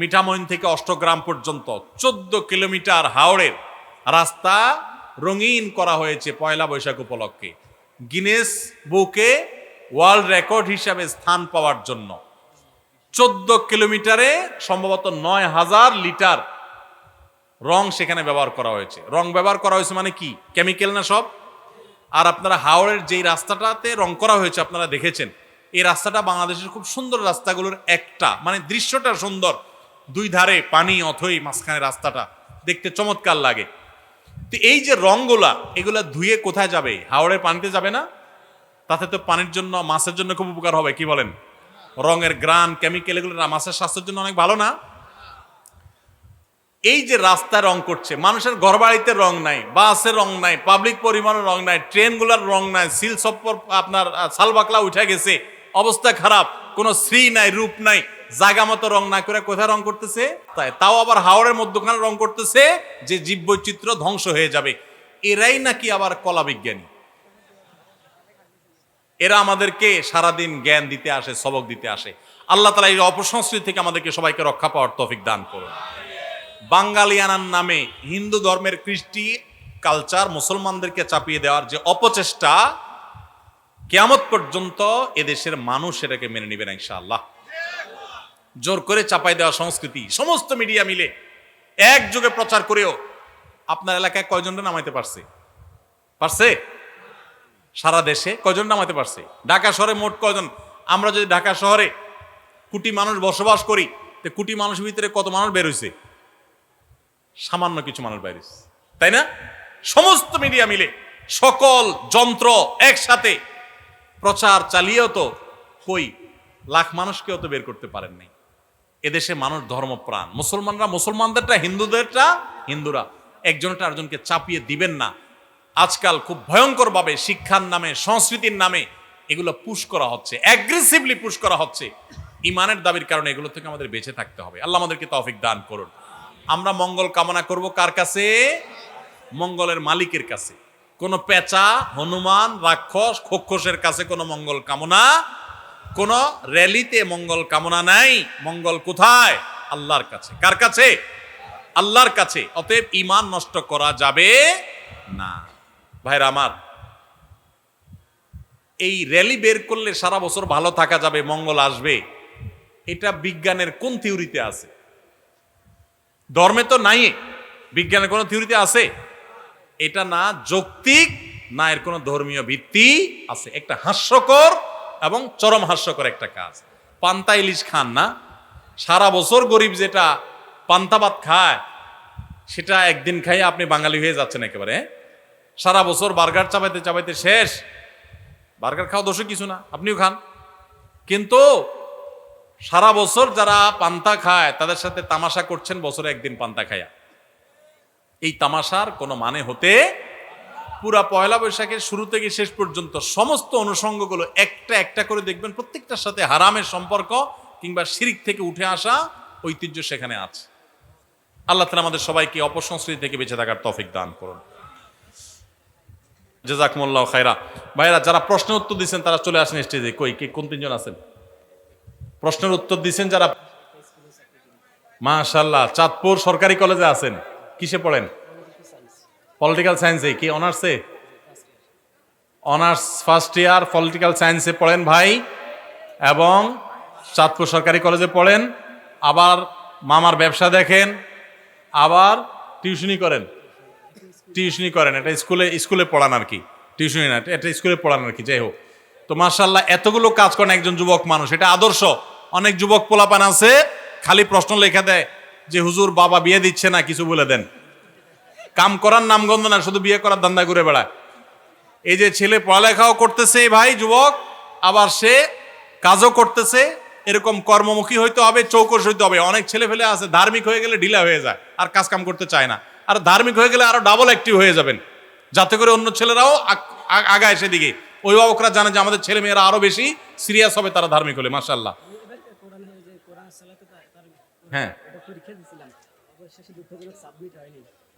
মিঠামইন থেকে অষ্টগ্রাম পর্যন্ত 14 কিলোমিটার হাওড়ের রাস্তা রঙিন করা হয়েছে পয়লা বৈশাখ উপলক্ষে, গিনেস বুকে ওয়ার্ল্ড রেকর্ড হিসাবে স্থান পাওয়ার জন্য। 14 কিলোমিটারে সম্ভবত 9,000 লিটার রং সেখানে ব্যবহার করা হয়েছে। রং ব্যবহার করা হয়েছে মানে কি? কেমিক্যাল না সব? আর আপনারা হাওড়ের যেই রাস্তাটাতে রং করা হয়েছে আপনারা দেখেছেন, এই রাস্তাটা বাংলাদেশের খুব সুন্দর রাস্তাগুলোর একটা, মানে দৃশ্যটা সুন্দর, দুই ধারে পানি, অথই মাঝখানে রাস্তাটা দেখতে চমৎকার লাগে। তো এই যে রংগুলা, এগুলা ধুয়ে কোথায় যাবে? হাওড়ের পানিতে যাবে না? তাতে তো পানির জন্য, মাছের জন্য খুব উপকার হবে, কি বলেন? রঙের গ্রান, কেমিক্যাল, এগুলো মাছের স্বাস্থ্যের জন্য অনেক ভালো না? এই যে রাস্তায় রং করছে, মানুষের ঘরবাড়িতে রং নাই, বাসের রং নাই, পাবলিক পরিবহনের রং নাই, ট্রেনগুলোর রং নাই, সিল সপ্পর আপনার সালবাকলা উঠে গেছে, অবস্থা খারাপ, কোনো শ্রী নাই, রূপ নাই, জায়গা মতো রং না করে কোথায় রং করতেছে? তাও আবার হাওড়ের মধ্যখানে রং করতেছে যে জীববৈচিত্র্য ধ্বংস হয়ে যাবে। এরাই নাকি আবার কলা বিজ্ঞানী। এরা আমাদেরকে সারাদিন জ্ঞান দিতে আসে, সবক দিতে আসে। আল্লাহ তাআলা এই অপসংস্কৃতি থেকে আমাদেরকে সবাইকে রক্ষা পাওয়ার তৌফিক দান করুন। বাঙালিয়ানার নামে হিন্দু ধর্মের কৃষ্টি কালচার মুসলমানদেরকে চাপিয়ে দেওয়ার যে অপচেষ্টা, কিয়ামত পর্যন্ত এদেশের মানুষ এটাকে মেনে নেবে না ইনশাআল্লাহ। জোর করে চাপাই দেওয়া সংস্কৃতি সমস্ত মিডিয়া মিলে একযোগে প্রচার করেও আপনার এলাকায় কয়জনটা নামাইতে পারছে? সারা দেশে কয়জন নামাইতে পারছে? ঢাকা শহরে মোট কয়জন? আমরা যদি ঢাকা শহরে কোটি মানুষ বসবাস করি, তো কোটি মানুষের ভিতরে কত মানুষ বের হইছে? সামান্য কিছু মানুষ বাইরে, তাই না? সমস্ত মিডিয়া মিলে সকল যন্ত্র একসাথে প্রচার চালিয়েও তো কই লাখ মানুষকেও তো বের করতে পারেন নাই। এদেশে মানুষ ধর্মপ্রাণ, মুসলমানরা মুসলমানদেরটা, হিন্দুদেরটা হিন্দুরা, একজনটা আরেকজনকে চাপিয়ে দিবেন না। আজকাল খুব ভয়ঙ্কর ভাবে শিক্ষার নামে, সংস্কৃতির নামে এগুলো পুশ করা হচ্ছে, অ্যাগ্রেসিভলি পুশ করা হচ্ছে। ইমানের দাবির কারণে এগুলো থেকে আমাদের বেঁচে থাকতে হবে। আল্লাহ আমাদেরকে তৌফিক দান করুন। আমরা মঙ্গল কামনা করব কার কাছে? মঙ্গলের মালিকের কাছে। কোন পেঁচা, হনুমান, রাক্ষস, খোক্ষসের কাছে কোনো মঙ্গল কামনা, কোন র্যালিতে মঙ্গল কামনা নাই। মঙ্গল কোথায়? আল্লাহর কাছে। কার কাছে? আল্লাহর কাছে। অতএব ঈমান নষ্ট করা যাবে না। ভাইরা আমার, এই র্যালি বের করলে সারা বছর ভালো থাকা যাবে, মঙ্গল আসবে, এটা বিজ্ঞানের কোন থিওরিতে আছে? ধর্মে তো নাই। বিজ্ঞানের কোন থিওরিতে আছে? এটা না যৌক্তিক, না এর কোন ধর্মীয় ভিত্তি আছে। একটা হাস্যকর এবং চরম হাস্যকর একটা কাজ। পান্তা ইলিশ খান না, সারা বছর গরিব যেটা পান্তা ভাত খায়, সেটা একদিন খাইয়ে আপনি বাঙালি হয়ে যাচ্ছেন একেবারে। সারা বছর বার্গার চাবাইতে চাবাইতে শেষ। বার্গার খাওয়া দোষে কিছু না, আপনিও খান, কিন্তু সারা বছর যারা পান্তা খায় তাদের সাথে তামাশা করছেন বছরে একদিন পান্তা খায়া। এই তামাশার কোনো মানে হতে, পুরা পয়লা বৈশাখের শুরু থেকে শেষ পর্যন্ত সমস্ত অনুষঙ্গগুলো একটা একটা করে দেখবেন, প্রত্যেকটার সাথে হারামের সম্পর্ক কিংবা শিরিক থেকে উঠে আসা ঐতিহ্য সেখানে আছে। আল্লাহ তাআলা আমাদের সবাইকে অপসংস্কৃতি থেকে বেঁচে থাকার তৌফিক দান করুন। জাযাকুমুল্লাহু খায়রা। ভাইরা, যারা প্রশ্নের উত্তর দিচ্ছেন তারা চলে আসেন স্টেজে। কই কে কোন তিনজন আছেন প্রশ্নের উত্তর দিচ্ছেন? যারা মাশাআল্লাহ চাঁদপুর সরকারি কলেজে আছেন, কিসে পড়েন? পলিটিক্যাল সায়েন্সে কি অনার্সে? অনার্স ফার্স্ট ইয়ার পলিটিক্যাল সায়েন্সে পড়েন ভাই, এবং চাঁদপুর সরকারি কলেজে পড়েন, আবার মামার ব্যবসা দেখেন, আবার টিউশনি করেন। এটা স্কুলে পড়ান আর কি, টিউশনি না, এটা স্কুলে পড়ান আর কি, যাই হোক। তো মাশাআল্লাহ এতগুলো কাজ করেন একজন যুবক মানুষ, এটা আদর্শ। অনেক যুবক পোলাপান আছে খালি প্রশ্ন লেখা দেয় যে হুজুর বাবা বিয়ে দিচ্ছে না, কিছু বলে দেন। কাম করার নামগন্ধ না, শুধু বিয়ে করার ধান্দা ঘুরে বেড়ায়। এই যে ছেলে পড়ালেখাও করতেছে ভাই যুবক, আবার সে কাজও করতেছে, এরকম কর্মমুখী হইতে হবে, চৌকস হইতে হবে। অনেক ছেলে ফেলে আছে ধার্মিক হয়ে গেলে ঢিলা হয়ে যায়, আর কাজ কাম করতে চায় না। আর ধার্মিক হয়ে গেলে আরো ডাবল অ্যাক্টিভ হয়ে যাবেন, যাতে করে অন্য ছেলেরাও আগায় সেদিকে। অভিভাবকরা জানে যে আমাদের ছেলে মেয়েরা আরো বেশি সিরিয়াস হবে তারা ধার্মিক হলে। মাশাআল্লাহ। হ্যাঁ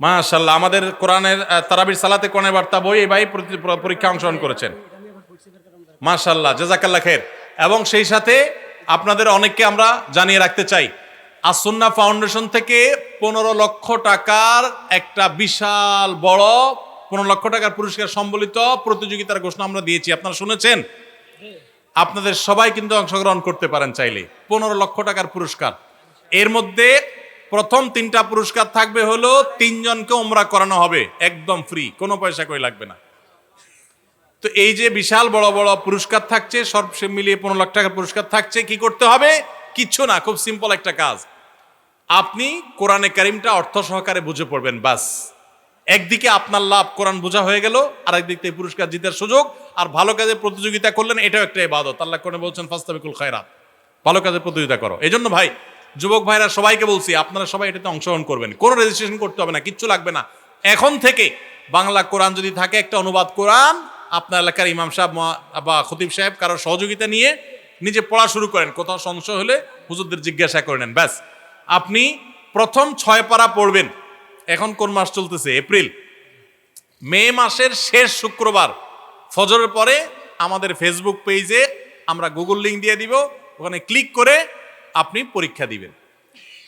মাশাআল্লাহ, আমাদের কোরআনের তারাবির সালাতে কোরআনের বার্তা বই এই ভাই পরীক্ষা অংশগ্রহণ করেছেন। মাশাআল্লাহ, জাযাকাল্লাহ খাইর। এবং সেই সাথে আপনাদের অনেককে আমরা জানিয়ে রাখতে চাই, আসুন্নাহ ফাউন্ডেশন থেকে 15 লক্ষ টাকার একটা বিশাল বড় 15 লক্ষ টাকার পুরস্কার সম্বলিত প্রতিযোগিতার ঘোষণা আমরা দিয়েছি। আপনারা শুনেছেন? আপনাদের সবাই কিন্তু অংশগ্রহণ করতে পারেন চাইলে। 15 লক্ষ টাকার পুরস্কার, এর মধ্যে প্রথম 3টা পুরস্কার থাকবে হলো 3 জনকে উমরা করানো হবে একদম ফ্রি, কোনো পয়সা কই লাগবে না। তো এই যে বিশাল বড় বড় পুরস্কার থাকছে, সব মিলিয়ে 15 লাখ টাকার পুরস্কার থাকছে, কি করতে হবে? কিচ্ছু না, খুব সিম্পল একটা কাজ। আপনি কোরআনে কারিমটা অর্থ সহকারে বুঝে পড়বেন, বাস। একদিকে আপনার লাভ, কোরআন বোঝা হয়ে গেল, আর একদিক থেকে পুরস্কার জিতার সুযোগ। আর ভালো কাজে প্রতিযোগিতা করলেন, এটাও একটা ইবাদত। আল্লাহ কোরআনে বলছেন ফাস্তাবিকুল খায়রাত, ভালো কাজে প্রতিযোগিতা করো। এই জন্য ভাই যুবক ভাইরা সবাইকে বলছি, আপনারা সবাই এটাতে অংশগ্রহণ করবেন। কোনো রেজিস্ট্রেশন করতে হবে না, কিচ্ছু লাগবে না। এখন থেকে বাংলা কোরআন যদি থাকে, একটা অনুবাদ কোরআন আপনার এলাকার ইমাম সাহেব বা খতিব সাহেব কারোর সহযোগিতা নিয়ে নিজে পড়া শুরু করেন। কোথাও সংশয় হলে হুজুরদের জিজ্ঞাসা করে নেন, ব্যাস। আপনি প্রথম 6 পারা পড়বেন। এখন কোন মাস চলতেছে? এপ্রিল। মে মাসের শেষ শুক্রবার ফজরের পরে আমাদের ফেসবুক পেজে আমরা গুগল লিংক দিয়ে দিব, ওখানে ক্লিক করে আপনি পরীক্ষা দিবেন।